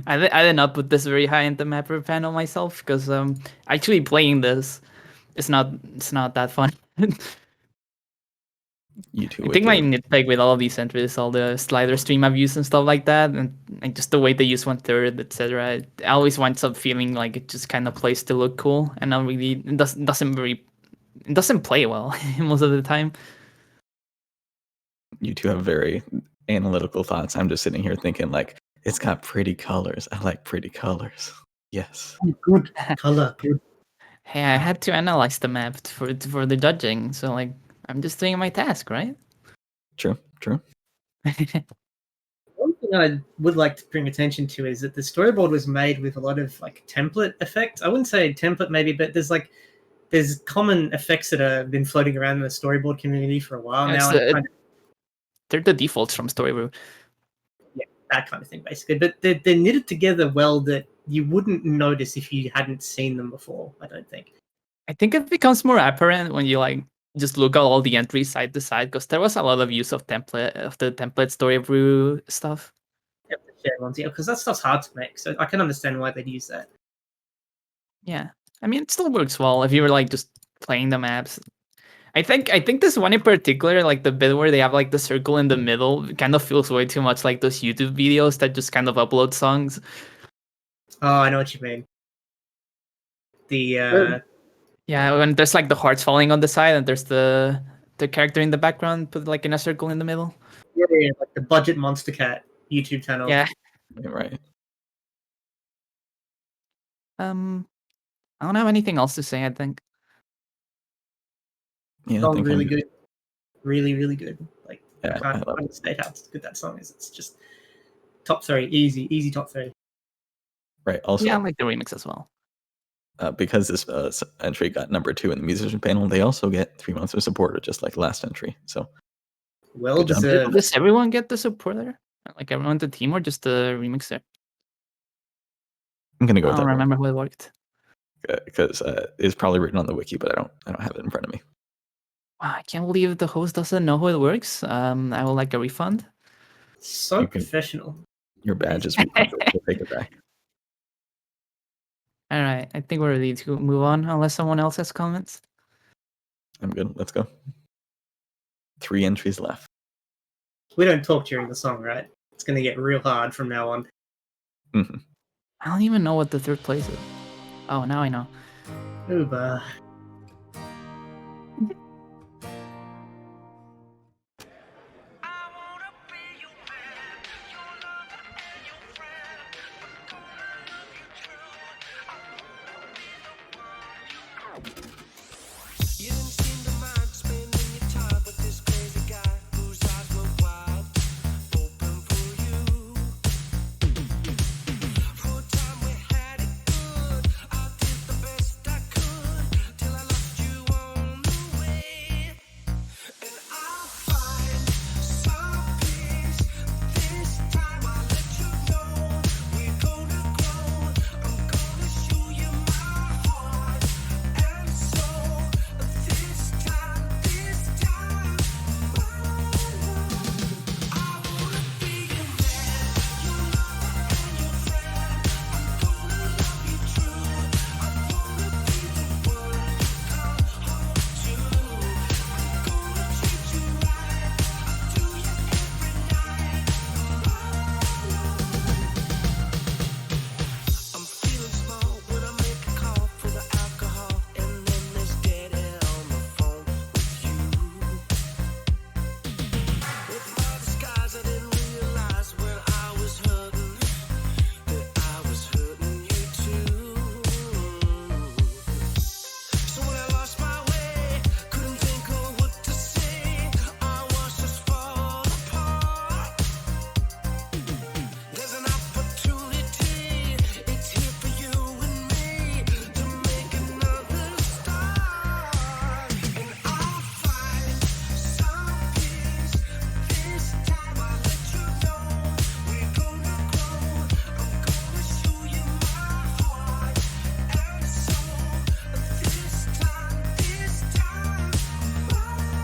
I didn't up with this very high in the mapper panel myself because actually playing this it's not that fun. You too. I think my nitpick with all of these entries, all the slider stream abuse and stuff like that, and just the way they use 1/3, etc. It always winds up feeling like it just kind of plays to look cool, and not really. It doesn't play well most of the time. you two have very analytical thoughts. I'm just sitting here thinking like it's got pretty colors. I like pretty colors. Yes. Good color. Good. Hey, I had to analyze the map for the judging, so like I'm just doing my task, right? True. One thing I would like to bring attention to is that the storyboard was made with a lot of like template effects. I wouldn't say template maybe, but there's common effects that have been floating around in the storyboard community for a while now. And they're the defaults from Storyboard. Yeah, that kind of thing, basically. But they're knitted together well that you wouldn't notice if you hadn't seen them before, I don't think. I think it becomes more apparent when you like just look at all the entries side to side, because there was a lot of use of the template story brew stuff. Yep, the shared ones, yeah, because that stuff's hard to make, so I can understand why they'd use that. Yeah, I mean, it still works well if you were like just playing the maps. I think this one in particular, like the bit where they have like the circle in the middle, kind of feels way too much like those YouTube videos that just kind of upload songs. Oh, I know what you mean. Yeah, when there's like the hearts falling on the side and there's the character in the background put like in a circle in the middle. Yeah, like the Budget Monster Cat YouTube channel. Yeah. Right. I don't have anything else to say, I think. Yeah, Song really good. Really, really good. Like, yeah, I can't understate how good that song is. It's just top 3, easy top 3. Right. Also, yeah, I like the remix as well. Because this entry got number 2 in the musician panel, they also get 3 months of support, just like last entry. So, well deserved. Does everyone get the supporter? Like everyone on the team, or just the remixer? I'm gonna go with that. I don't remember how it worked. Because it's probably written on the wiki, but I don't have it in front of me. Wow, I can't believe the host doesn't know how it works. I would like a refund. So professional. Your badge is refunded. We'll take it back. All right, I think we're ready to move on, unless someone else has comments. I'm good. Let's go. 3 entries left. We don't talk during the song, right? It's going to get real hard from now on. Mm-hmm. I don't even know what the third place is. Oh, now I know. Uber. You didn't seem to mind spending your time with this crazy guy whose eyes were wide open for you. For a time we had it good. I did the best I could till I lost you on the way. And I'll find some peace. This time I'll let you know we're gonna grow. I'm gonna show you my heart and soul. This time, my love. I wanna be your man, your lover and your friend. I'm gonna love you true. I wanna be the one you come home to. I'm gonna treat you right. I do you every night. I'm feeling small when I make a call for the alcohol, and then there's dead air on the phone with you. With my disguise, I didn't realize when I was hurting that I was hurting you too. So when I lost my way, couldn't think of what to say, I was just falling apart. There's an opportunity, it's here for you and me to make another start. And I'll find some peace. This time I'll let you know we're gonna grow. I'm gonna show you my heart and soul. This time, my love.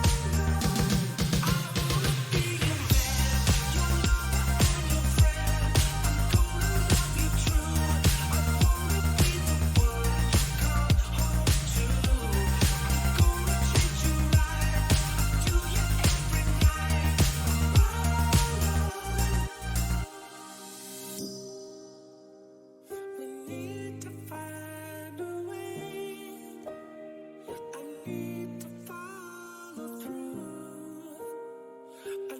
I wanna be your man, your lover and your friend. I'm gonna love you true. I wanna be the one you come home to. I'm gonna treat you right. I do you every night. We need to find a way. I need to follow through. I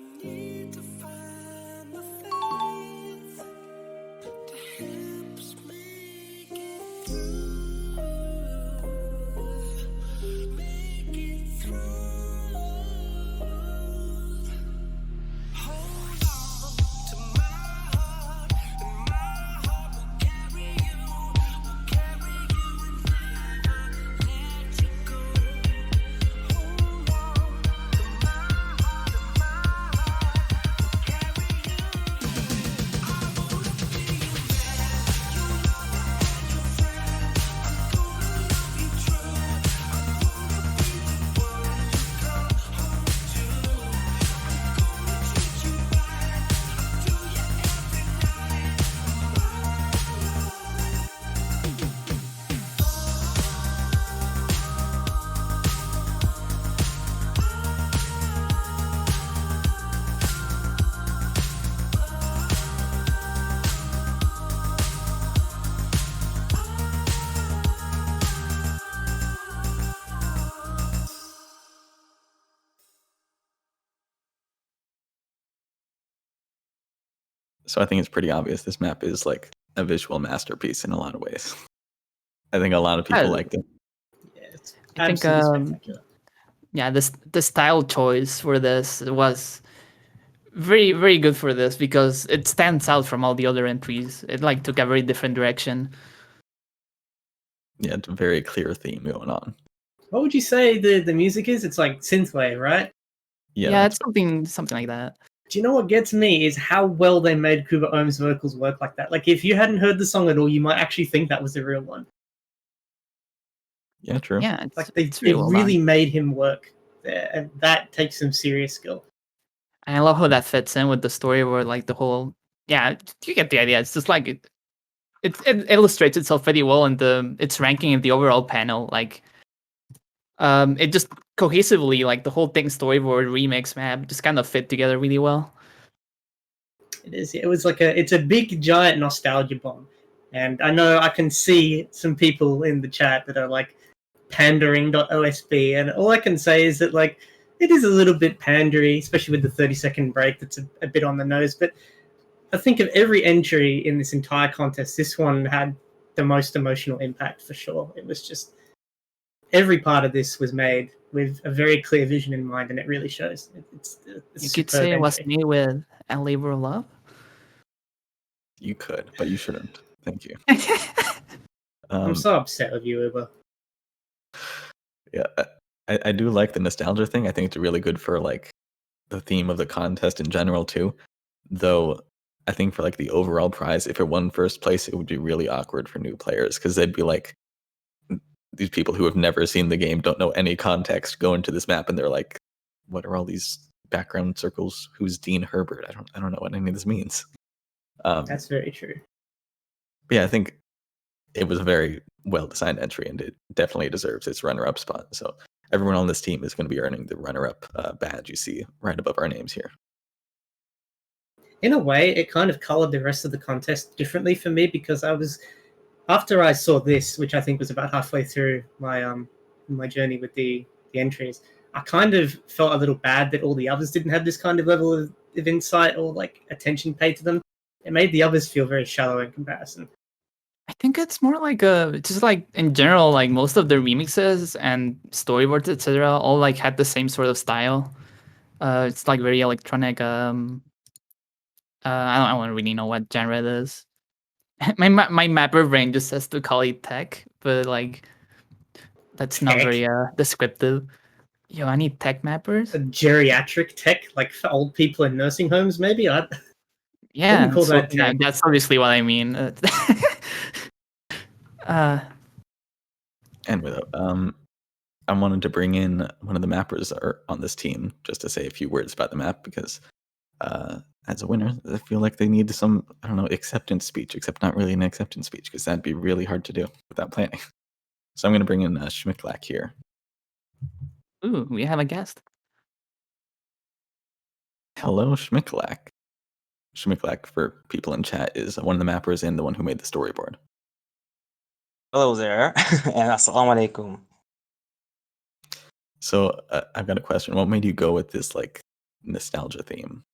So I think it's pretty obvious this map is like a visual masterpiece in a lot of ways. I think a lot of people liked it. Yeah, it's I think absolutely spectacular. yeah, the style choice for this was very, very good for this because it stands out from all the other entries. It like took a very different direction. Yeah, it's a very clear theme going on. What would you say the music is? It's like synthwave, right? Yeah, that's it's something like that. Do you know what gets me is how well they made Kuba Ohm's vocals work like that. Like if you hadn't heard the song at all, you might actually think that was the real one. Yeah, true. Yeah, Like it's they really well really done. made him work there, and that takes some serious skill. And I love how that fits in with the story where like the whole you get the idea. It's just like it illustrates itself pretty well in its ranking in the overall panel. Like it just cohesively, like the whole thing, storyboard, remix, map, just kind of fit together really well. It is. It was like it's a big giant nostalgia bomb, and I know I can see some people in the chat that are like pandering.osb, and all I can say is that like it is a little bit pandery, especially with the 30-second break. That's a bit on the nose, but I think of every entry in this entire contest, this one had the most emotional impact for sure. It was just every part of this was made with a very clear vision in mind, and it really shows. It's You could say it was made with a labor of love. You could, but you shouldn't. Thank you. I'm so upset with you, Uber. Yeah, I do like the nostalgia thing. I think it's really good for like the theme of the contest in general too. Though I think for like the overall prize, if it won first place, it would be really awkward for new players because they'd be like, these people who have never seen the game, don't know any context, go into this map and they're like, what are all these background circles? Who's Dean Herbert? I don't know what any of this means. That's very true. Yeah, I think it was a very well-designed entry, and it definitely deserves its runner-up spot. So everyone on this team is going to be earning the runner-up badge you see right above our names here. In a way, it kind of colored the rest of the contest differently for me because after I saw this, which I think was about halfway through my journey with the entries, I kind of felt a little bad that all the others didn't have this kind of level of insight or like attention paid to them. It made the others feel very shallow in comparison. I think it's more like just like in general, like most of the remixes and storyboards, etc., all like had the same sort of style. It's like very electronic. I don't really know what genre it is. my mapper brain just says to call it tech, but like that's not Tech? very descriptive. Yo, I need tech mappers. A geriatric tech, like for old people in nursing homes, maybe? Yeah, Wouldn't call that tech. that's obviously what I mean. And with I wanted to bring in one of the mappers on this team just to say a few words about the map because as a winner, I feel like they need some, I don't know, acceptance speech, except not really an acceptance speech because that'd be really hard to do without planning. So I'm going to bring in Schmicklack here. Ooh, we have a guest. Hello, Schmicklack. Schmicklack, for people in chat, is one of the mappers and the one who made the storyboard. Hello there, and assalamu alaikum. So I've got a question. What made you go with this like nostalgia theme?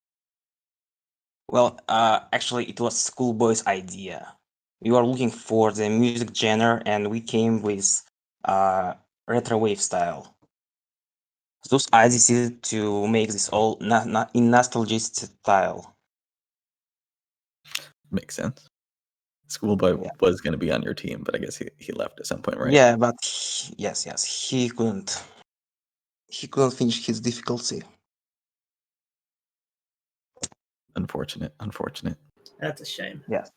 Well, actually, it was Schoolboy's idea. We were looking for the music genre, and we came with retro wave style. Thus, I decided to make this all in nostalgia style. Makes sense. Schoolboy was going to be on your team, but I guess he left at some point, right? Yeah, but yes, he couldn't finish his difficulty. Unfortunate. That's a shame. Yes.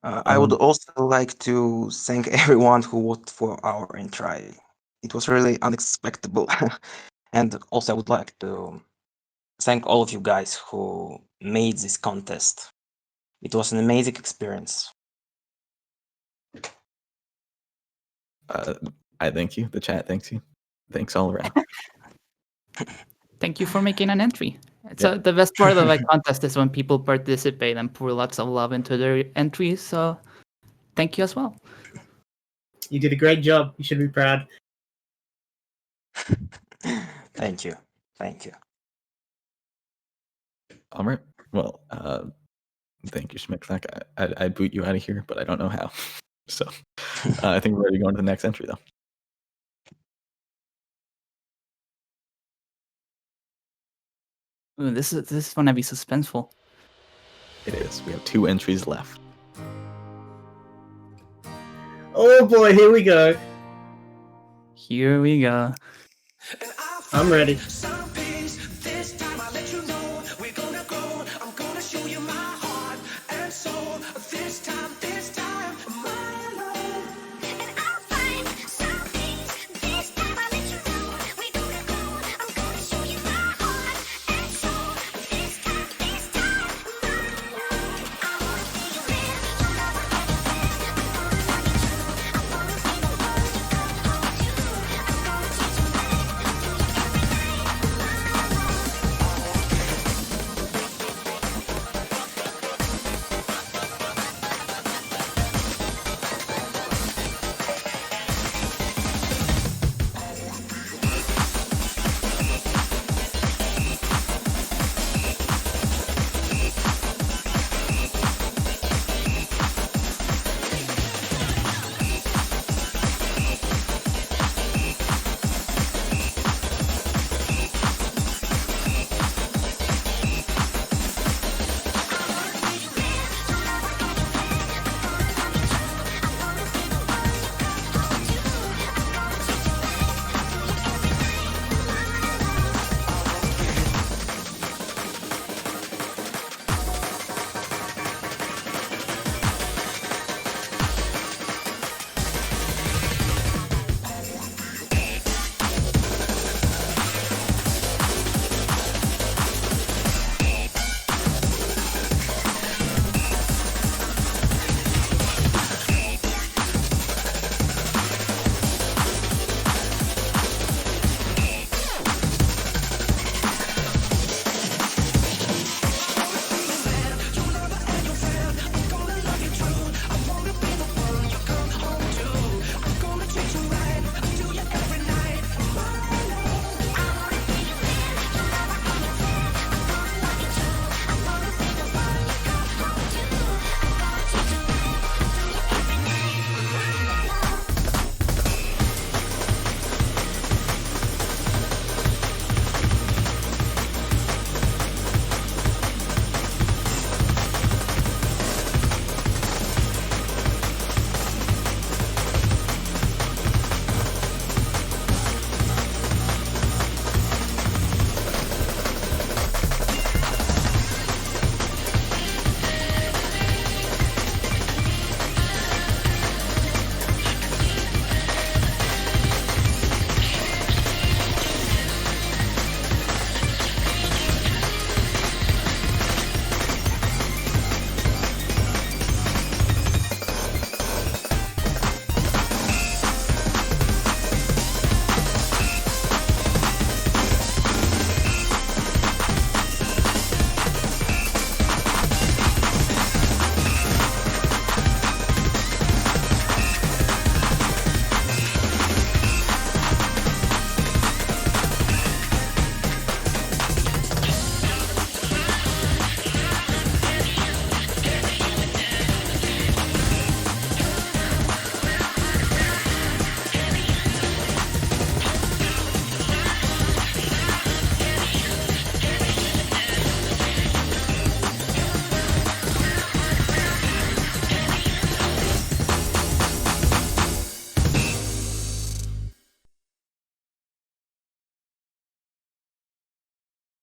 I would also like to thank everyone who voted for our entry. It was really unexpected. And also I would like to thank all of you guys who made this contest. It was an amazing experience. I thank you. The chat thanks you. Thanks all around. Thank you for making an entry. So the best part of a contest is when people participate and pour lots of love into their entries. So thank you as well. You did a great job. You should be proud. Thank you. All right. Well, thank you, Schmicksack. I'd boot you out of here, but I don't know how. So I think we're ready to go on to the next entry, though. Ooh, this is gonna be suspenseful. It is. We have 2 entries left. Oh boy, here we go. Here we go. I'm ready. Some peace. This time I'll let you know we're gonna go. I'm gonna show you my heart and soul. This time, my love. And I'll find some peace. This time I'll let you know we're gonna go. I'm gonna show you my heart and soul. This time, my love. I wanna see you live your love like a fan. I'm gonna love you true. I wanna see the world come home to. I'm gonna teach you right. Do you every night, my love.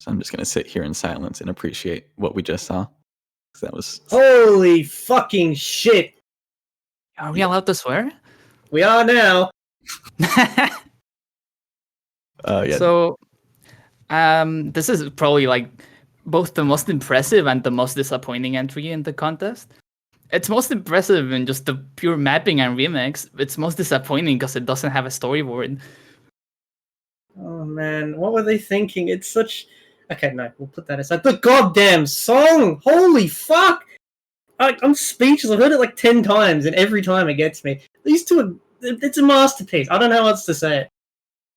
So I'm just going to sit here in silence and appreciate what we just saw. 'Cause that was Holy fucking shit. Are we allowed to swear? We are now. yeah. So, this is probably like both the most impressive and the most disappointing entry in the contest. It's most impressive in just the pure mapping and remix. It's most disappointing because it doesn't have a storyboard. Oh man, what were they thinking? It's such. Okay, no, we'll put that aside. The goddamn song! Holy fuck! I'm speechless. I've heard it like 10 times, and every time it gets me. These two are. It's a masterpiece. I don't know how else to say it.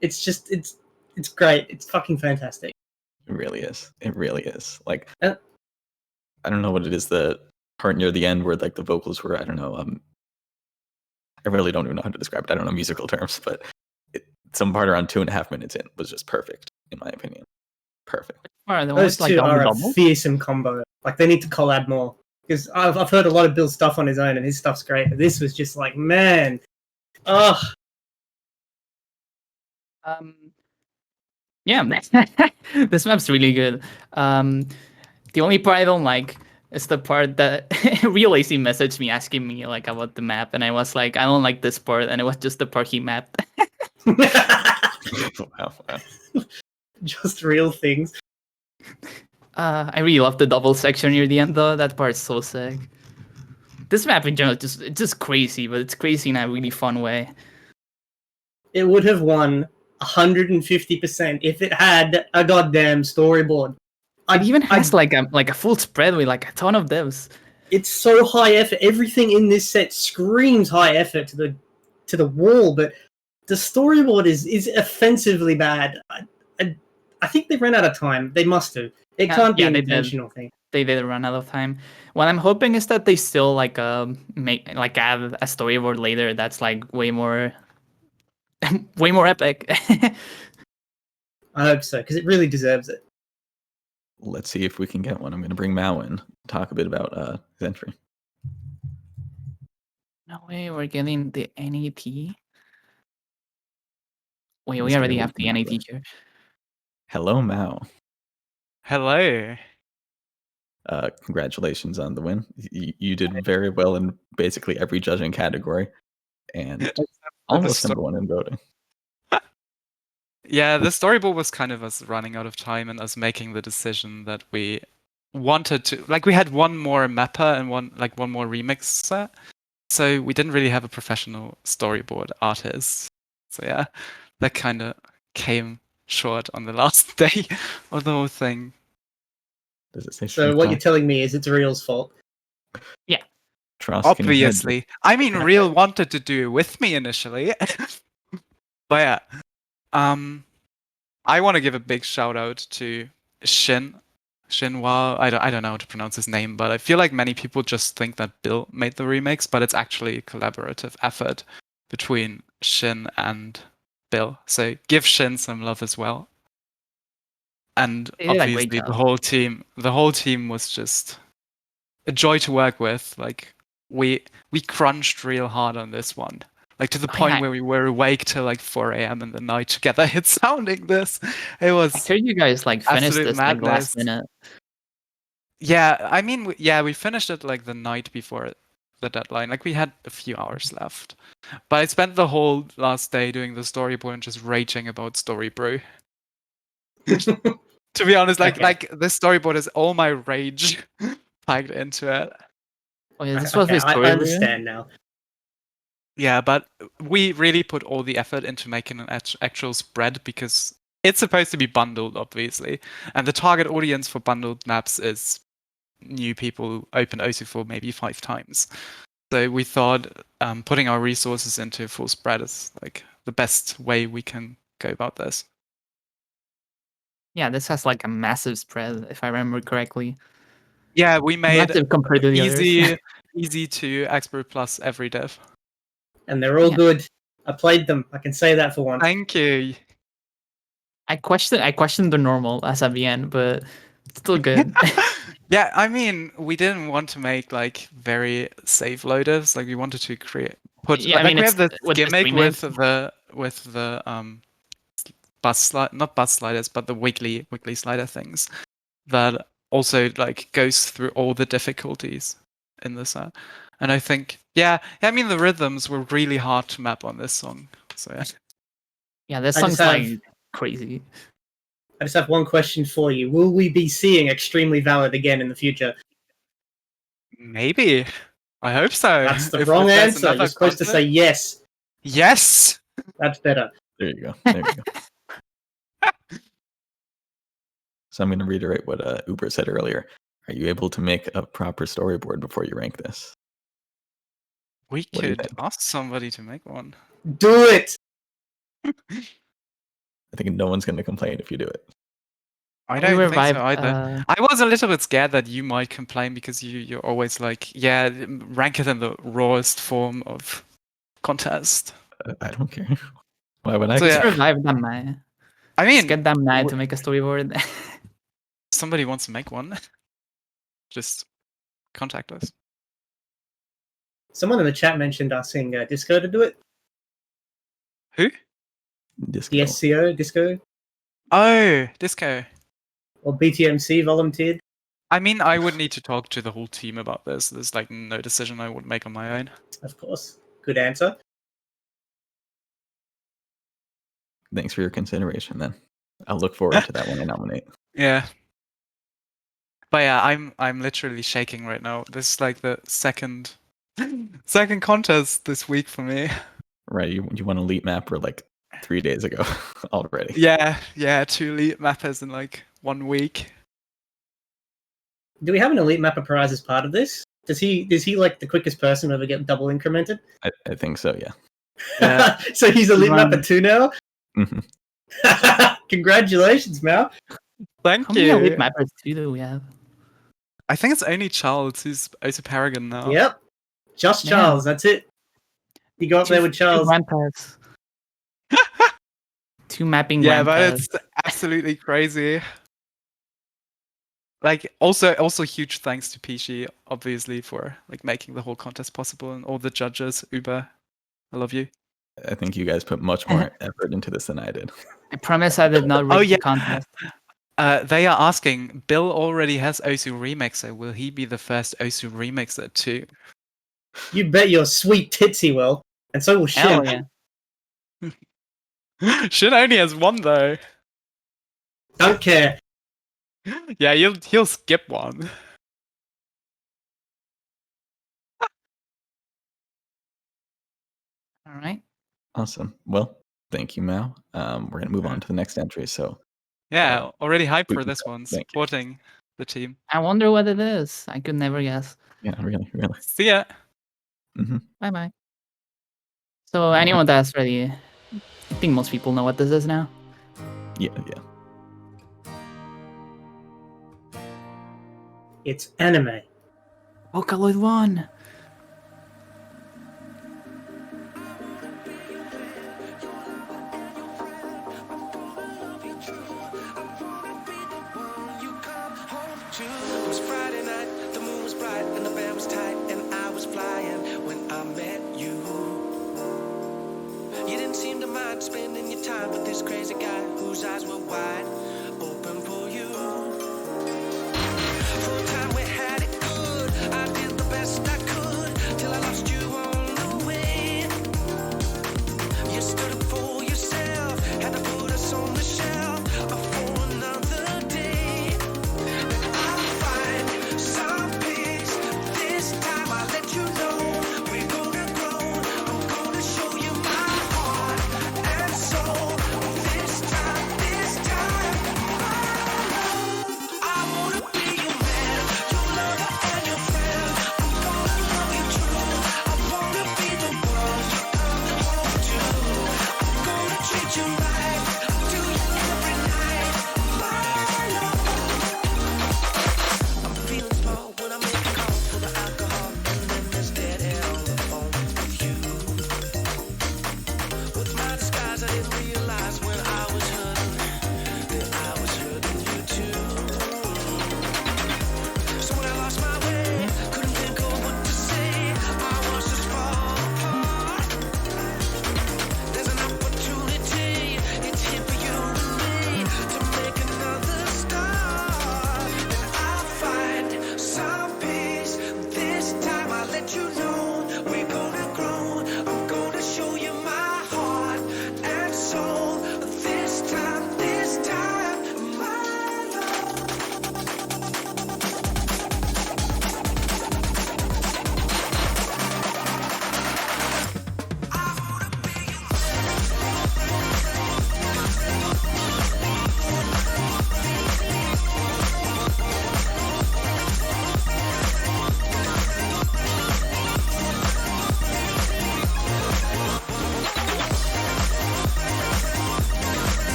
It's just. It's great. It's fucking fantastic. It really is. It really is. Like, Uh, I don't know what it is, the part near the end where like the vocals were, I don't know, I really don't even know how to describe it. I don't know musical terms, but some part around 2.5 minutes in was just perfect, in my opinion. Perfect. Alright, the one Those with like two are a double. fearsome combo. Like they need to collab more because I've heard a lot of Bill's stuff on his own, and his stuff's great. But this was just like, man, ugh. Yeah, this map's really good. The only part I don't like is the part that Real AC messaged me asking me like about the map, and I was like, I don't like this part, and it was just the part he mapped. Wow. Just real things. I really love the double section near the end though. That part's so sick. This map in general it's just crazy, but it's crazy in a really fun way. It would have won 150% if it had a goddamn storyboard. It even has like a full spread with like a ton of devs. It's so high effort. Everything in this set screams high effort to the wall, but the storyboard is offensively bad. I think they ran out of time. They must have. It can't be an they did. intentional thing. They did run out of time. What I'm hoping is that they still like make like add a storyboard later that's like way more epic. I hope so, because it really deserves it. Let's see if we can get one. I'm going to bring Mao in, talk a bit about his entry. No way, we're getting the NAT. Wait, we Mr. already have the Elite NAT Member. here. Hello, Mao. Hello. Congratulations on the win. You did very well in basically every judging category, and almost number one in voting. Yeah, the storyboard was kind of us running out of time and us making the decision that we wanted to, like, we had one more mapper and one more remixer, so we didn't really have a professional storyboard artist. So yeah, that kind of came short on the last day of the whole thing. Does it say So what you're telling me is it's Real's fault. Trosk, Obviously. I mean, Real wanted to do it with me initially. But yeah. I want to give a big shout out to Shinwa. I don't know how to pronounce his name, but I feel like many people just think that Bill made the remix, but it's actually a collaborative effort between Shin and Bill. So give Shin some love as well. And They did a great obviously job. the whole team was just a joy to work with. Like we crunched real hard on this one. Like to the point where we were awake till like 4 a.m. in the night to get the hit sounding this. It was I heard you guys like finished absolute this like last madness. minute. Yeah, I mean, we finished it like the night before the deadline. Like we had a few hours left. But I spent the whole last day doing the storyboard and just raging about Story Brew. To be honest, like the storyboard is all my rage packed into it. Oh yeah, this was his I story. understand now. Yeah, but we really put all the effort into making an actual spread because it's supposed to be bundled, obviously. And the target audience for bundled maps is new people who open OC4 maybe 5 times. So we thought putting our resources into full spread is like the best way we can go about this. Yeah, this has like a massive spread, if I remember correctly. Yeah, we made Massive compared to the others. easy to expert plus every dev. And they're all good. I played them. I can say that for once. Thank you. I questioned the normal as at the end, but still good. Yeah, I mean, we didn't want to make like very safe loaders. Like we wanted to we have this gimmick with the not bus sliders, but the wiggly slider things that also like goes through all the difficulties in the set. And I think, I mean, the rhythms were really hard to map on this song. So yeah, this I song's just like crazy. I just have one question for you. Will we be seeing Extremely Valid again in the future? Maybe. I hope so. That's the wrong answer. You're supposed to say yes. Yes. That's better. There you go. There you go. So I'm going to reiterate what Uber said earlier. Are you able to make a proper storyboard before you rank this? We could ask somebody to make one. Do it! I think no one's going to complain if you do it. I don't think so either. I was a little bit scared that you might complain because you're always like, yeah, rank it in the rawest form of contest. I don't care. Why would I? So yeah. Revive them, man. I mean, just get them mad to make a storyboard. Somebody wants to make one. Just contact us. Someone in the chat mentioned asking Disco to do it. Who? Disco. The SCO, Disco. Oh, Disco. Or BTMC volunteered. I mean, I would need to talk to the whole team about this. There's like no decision I would make on my own. Of course. Good answer. Thanks for your consideration, then. I'll look forward to that when I nominate. Yeah. But yeah, I'm literally shaking right now. This is like the second contest this week for me. Right, you won Elite Mapper like 3 days ago already. Yeah, 2 Elite Mappers in like 1 week. Do we have an Elite Mapper prize as part of this? Is he like the quickest person to ever get double incremented? I think so, yeah. So he's Elite Mapper 2 now? Mm-hmm. Congratulations, Mal. Thank How you. many Elite Mappers do we have? I think it's only Charles who's Ota Paragon now. Yep. Just Charles, that's it. You go up there with Charles. 2 grandpas. 2 mapping Yeah, grandpas. but it's absolutely crazy. Like, also huge thanks to Pishi, obviously, for like making the whole contest possible, and all the judges. Uber, I love you. I think you guys put much more effort into this than I did. I promise I did not read the contest. They are asking, Bill already has Osu Remixer. Will he be the first Osu Remixer too? You bet your sweet tits he will. And so will Shin. Hell yeah. Shin only has 1 though. Don't care. Yeah, he'll skip 1. All right. Awesome. Well, thank you, Mao. We're going to move on to the next entry. So, Yeah, already hyped for Thank this one, you. supporting the team. I wonder what it is. I could never guess. yeah, really. See ya. Mm-hmm. Bye-bye. So anyone that's ready, I think most people know what this is now. Yeah. It's anime. Vocaloid 1. It was Friday night, the moon was bright, and the band was tight, and I was flying when I met you. You didn't seem to mind spending your time with this crazy guy whose eyes were wide open for you. For a time we had it good, I did the best I could, till I lost you on the way. You stood up for yourself, had to put us on the shelf for another day. I'll find some peace, this time I'll let you know we're gonna grow. I'm gonna show you my heart and soul. This time, I wanna be your man, your lover and your friend. I'm gonna love you true. I wanna be the one you come home to. I'm gonna treat you right, do you every night, my love. I'm feeling small when I make a call for the alcohol, and then there's dead air on the phone with you. With my disguise, I didn't realize when I was hurting that I was hurting you too. So when I lost my way, couldn't think of what to say, I was just far apart. There's an opportunity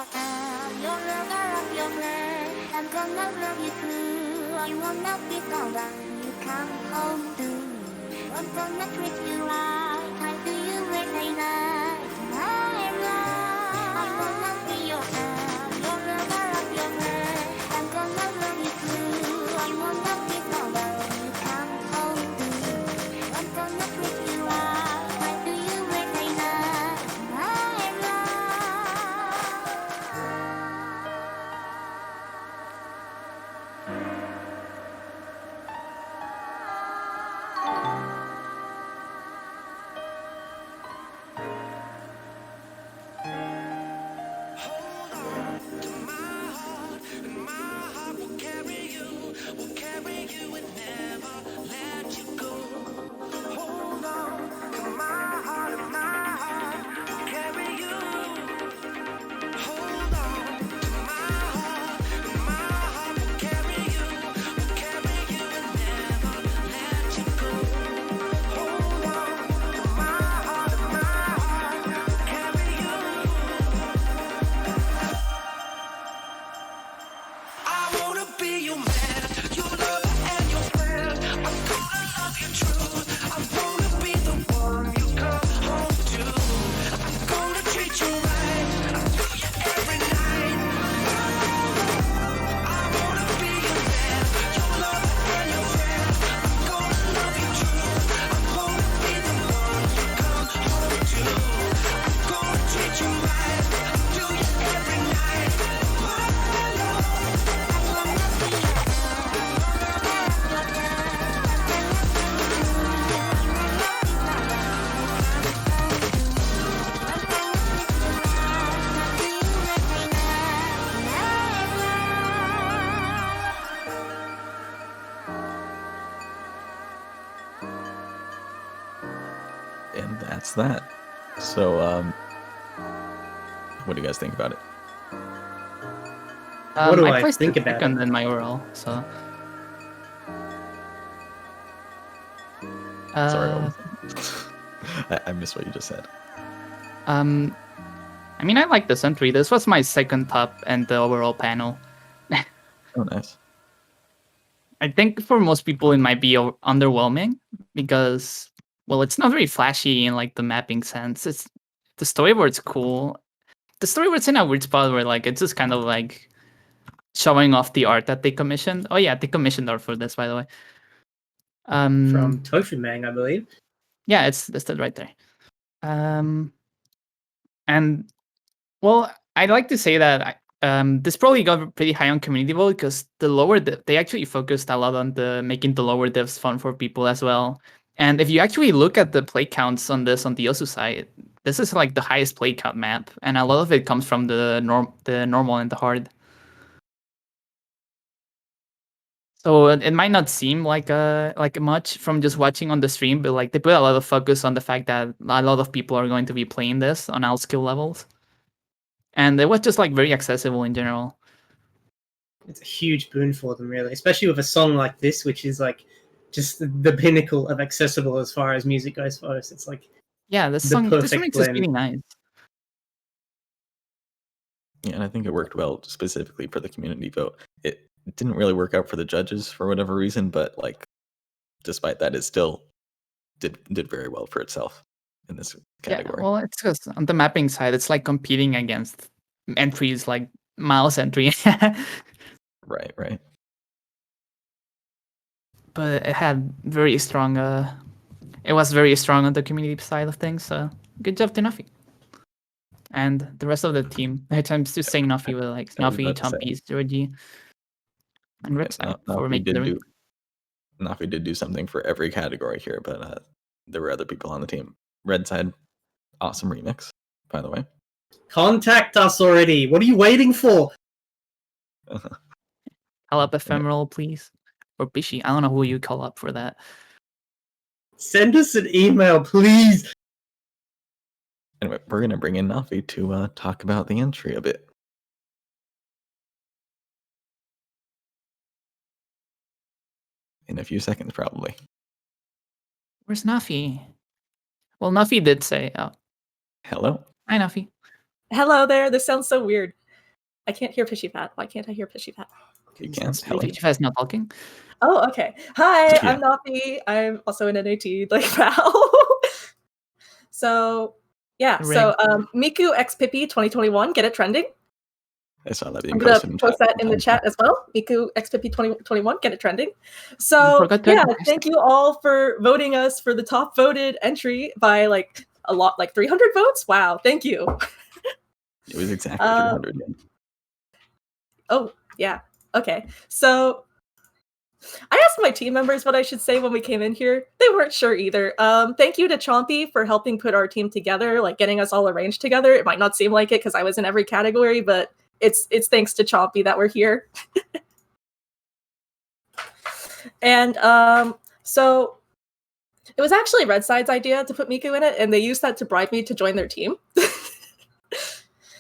your hand, your lover of your breath. I'm gonna love you true. I wanna be someone you come home to. I'm gonna treat you right. How do you every night? My love, I wanna be your hand, your lover of your breath. I'm gonna love you true. I wanna be someone you come home to. I'm gonna treat you right. How do you every night? My love. Hold on to my heart, and my heart will carry you and never let you go. Hold on to my heart, and my heart will carry you. Hold on to my heart, and my heart will carry you and never let you go. Hold on to my heart, and my heart will carry you. I wanna be your man, your lover and your friend. I'm gonna love you true. I wanna be the one you come home to. I'm gonna treat you right. I do you every night. I wanna be your man, your lover and your friend. I'm gonna love you true. I wanna be the one you come home to. I'm gonna treat you right. I do you every night. My love. And that's that. So, what do you guys think about it? What do I placed think it about second in my overall, so. Sorry, what was that? I missed what you just said. I mean, I like this entry. This was my second top in the overall panel. Oh, nice. I think for most people it might be underwhelming because, well, it's not very flashy in like the mapping sense. It's the storyboard's cool. The storyboard's in a weird spot where like it's just kind of like showing off the art that they commissioned. Oh yeah, they commissioned art for this, by the way. From Tofu Mang, I believe. Yeah, it's listed right there. And well, I'd like to say that this probably got pretty high on community vote because the lower they actually focused a lot on the making the lower divs fun for people as well. And if you actually look at the play counts on this on the Yosu side, this is like the highest play count map, and a lot of it comes from the normal and the hard. So it might not seem like much from just watching on the stream, but like they put a lot of focus on the fact that a lot of people are going to be playing this on all skill levels, and it was just like very accessible in general. It's a huge boon for them, really, especially with a song like this, which is like just the pinnacle of accessible as far as music goes for us. It's like this the song perfect makes blend. is really nice. Yeah, and I think it worked well specifically for the community vote. It didn't really work out for the judges for whatever reason, but like, despite that, it still did very well for itself in this category. Yeah, well, it's because on the mapping side, it's like competing against entries like Miles entry. Right. But it had very strong. It was very strong on the community side of things. So good job to Nuffy and the rest of the team. I'm just saying Nuffy with like I was Nuffy, about to say. Chumpy, Georgie, and Red Side for making the remix. Nafi did do something for every category here, but there were other people on the team. Red Side, awesome remix, by the way. Contact us already. What are you waiting for? Call up Ephemeral, please. Or Bishi. I don't know who you call up for that. Send us an email, please. Anyway, we're going to bring in Nafi to talk about the entry a bit. In a few seconds, probably. Where's Nafi? Well, Nafi did say, oh. Hello. Hi, Nafi. Hello there. This sounds so weird. I can't hear Pishy Fat. Why can't I hear Pishy Fat? You can't. Pishy Fat's not talking. Oh, okay. Hi, Yeah. I'm Nafi. I'm also an NAT like Val. So yeah, so Miku X Pippi 2021, get it trending. I saw that being I'm gonna posted in post chat. that in the chat as well. Miku X Pippi 2021, get it trending. So yeah, thank you all for voting us for the top voted entry by like a lot, like 300 votes. Wow, thank you. It was exactly 300. Oh yeah, okay. So I asked my team members what I should say when we came in here. They weren't sure either. Thank you to Chompy for helping put our team together, like getting us all arranged together. It might not seem like it because I was in every category, but it's thanks to Chompy that we're here. And so it was actually Red Side's idea to put Miku in it, and they used that to bribe me to join their team.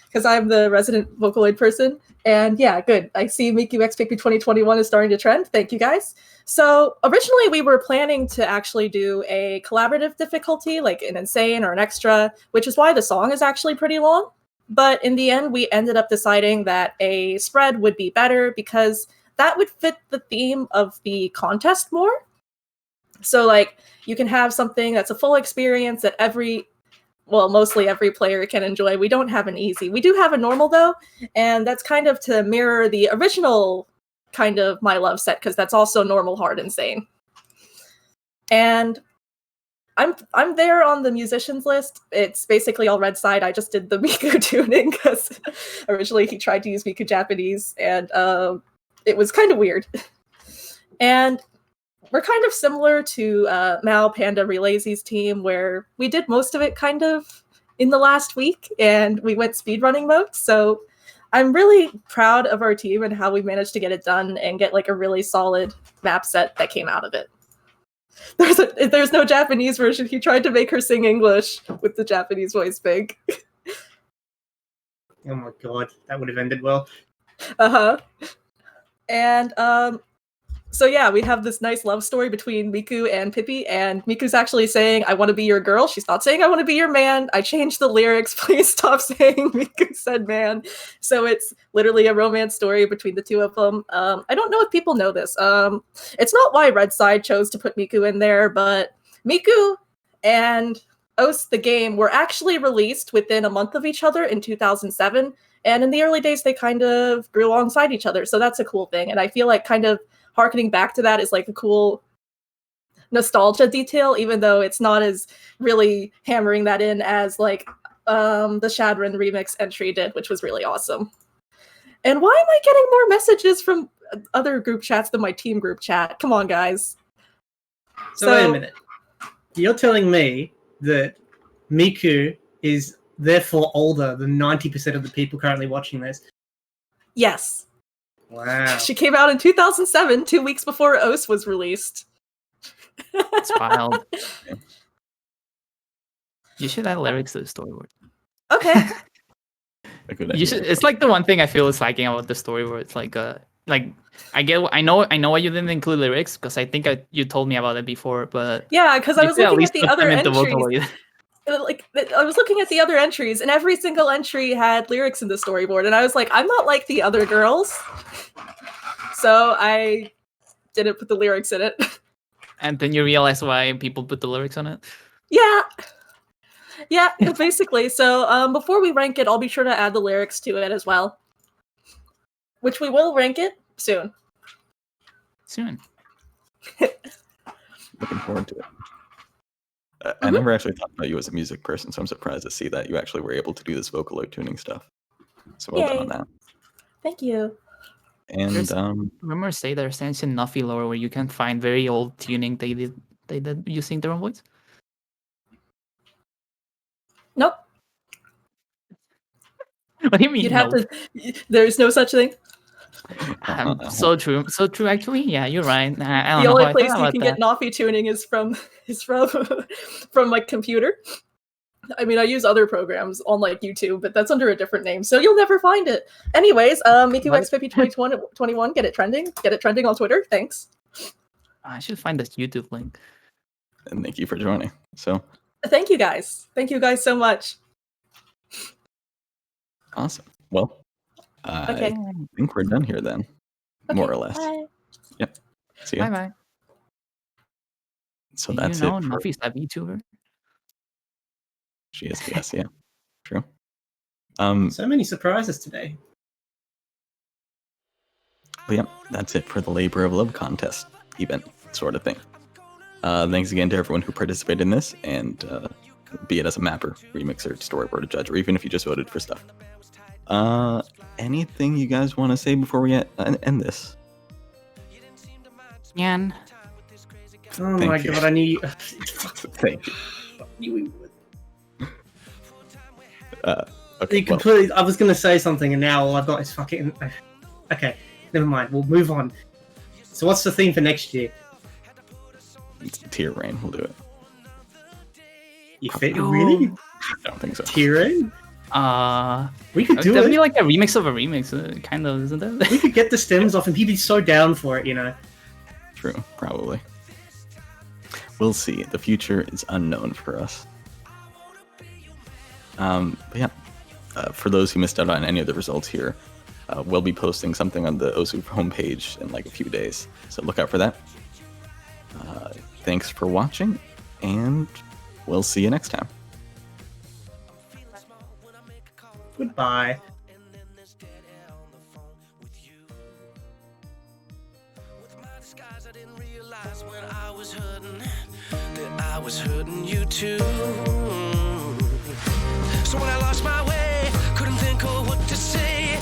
Because I'm the resident Vocaloid person. And yeah, good. I see Miku X Pippi 2021 is starting to trend. Thank you guys. So originally we were planning to actually do a collaborative difficulty, like an insane or an extra, which is why the song is actually pretty long. But in the end, we ended up deciding that a spread would be better because that would fit the theme of the contest more. So like you can have something that's a full experience that mostly every player can enjoy. We don't have an easy. We do have a normal though, and that's kind of to mirror the original kind of My Love set because that's also normal, hard, insane. And I'm there on the musicians list. It's basically all Red Side. I just did the Miku tuning because originally he tried to use Miku Japanese, and it was kind of weird. And we're kind of similar to Mao Panda Relazy's team, where we did most of it kind of in the last week, and we went speedrunning mode. So I'm really proud of our team and how we managed to get it done and get like a really solid map set that came out of it. There's no Japanese version. He tried to make her sing English with the Japanese voice big. Oh my god, that would have ended well. And so yeah, we have this nice love story between Miku and Pippi, and Miku's actually saying, I want to be your girl. She's not saying, I want to be your man. I changed the lyrics. Please stop saying Miku said man. So it's literally a romance story between the two of them. I don't know if people know this. It's not why Red Side chose to put Miku in there, but Miku and Os the game were actually released within a month of each other in 2007. And in the early days, they kind of grew alongside each other. So that's a cool thing. And I feel like kind of harkening back to that is like a cool nostalgia detail, even though it's not as really hammering that in as like the Shadron remix entry did, which was really awesome. And why am I getting more messages from other group chats than my team group chat? Come on, guys. So wait a minute. You're telling me that Miku is therefore older than 90% of the people currently watching this? Yes. Wow. She came out in 2007, 2 weeks before Os was released. It's wild. You should add lyrics to the storyboard. Okay. You should. It's like the one thing I feel is lacking about the storyboard. It's like I know why you didn't include lyrics because I think you told me about it before, but yeah, because I was looking at the other entries. Like I was looking at the other entries, and every single entry had lyrics in the storyboard, and I was like, I'm not like the other girls, so I didn't put the lyrics in it. And then you realize why people put the lyrics on it. Yeah, basically. So before we rank it, I'll be sure to add the lyrics to it as well, which we will rank it soon. Looking forward to it. I never actually thought about you as a music person, so I'm surprised to see that you actually were able to do this Vocaloid tuning stuff. So well done on that. Thank you. And remember, say there's a Nuffy lore where you can find very old tuning they did using their own voice. Nope. What do you mean? You'd have to. There's no such thing. So true. Actually, yeah, you're right. The only place you can get Nuffy tuning is from my computer. I mean, I use other programs on like YouTube, but that's under a different name, so you'll never find it. Anyways, Miku X Pippi 2021, get it trending on Twitter. Thanks. I should find this YouTube link. And thank you for joining. So thank you guys so much. Awesome. Well, Okay. I think we're done here then, more or less. Bye. Yep. See ya. Bye-bye. So Do that's you know it. Nuffy's a VTuber? She is, yes, yeah. True. So many surprises today. But yeah, that's it for the Labor of Love contest event sort of thing. Thanks again to everyone who participated in this, and be it as a mapper, remixer, storyboarder, judge, or even if you just voted for stuff. Anything you guys want to say before we end this? Yan. Oh Thank my you. god, I knew you. Thank you. I knew we would. Okay, You completely. I was gonna say something, and now all I've got is fucking. Okay, never mind. We'll move on. So, what's the theme for next year? it's Tier Rain. We'll do it. You fit really? I don't think so. Tier Rain? We could do that'd it. be like a remix of a remix, kind of, isn't it? We could get the stems off, and he'd be so down for it, you know. True, probably. We'll see. The future is unknown for us. But yeah, for those who missed out on any of the results here, we'll be posting something on the OSU homepage in like a few days, so look out for that. Thanks for watching, and we'll see you next time. Goodbye. I didn't realize when I was hurting that I was hurting you too. So when I lost my way, couldn't think of what to say.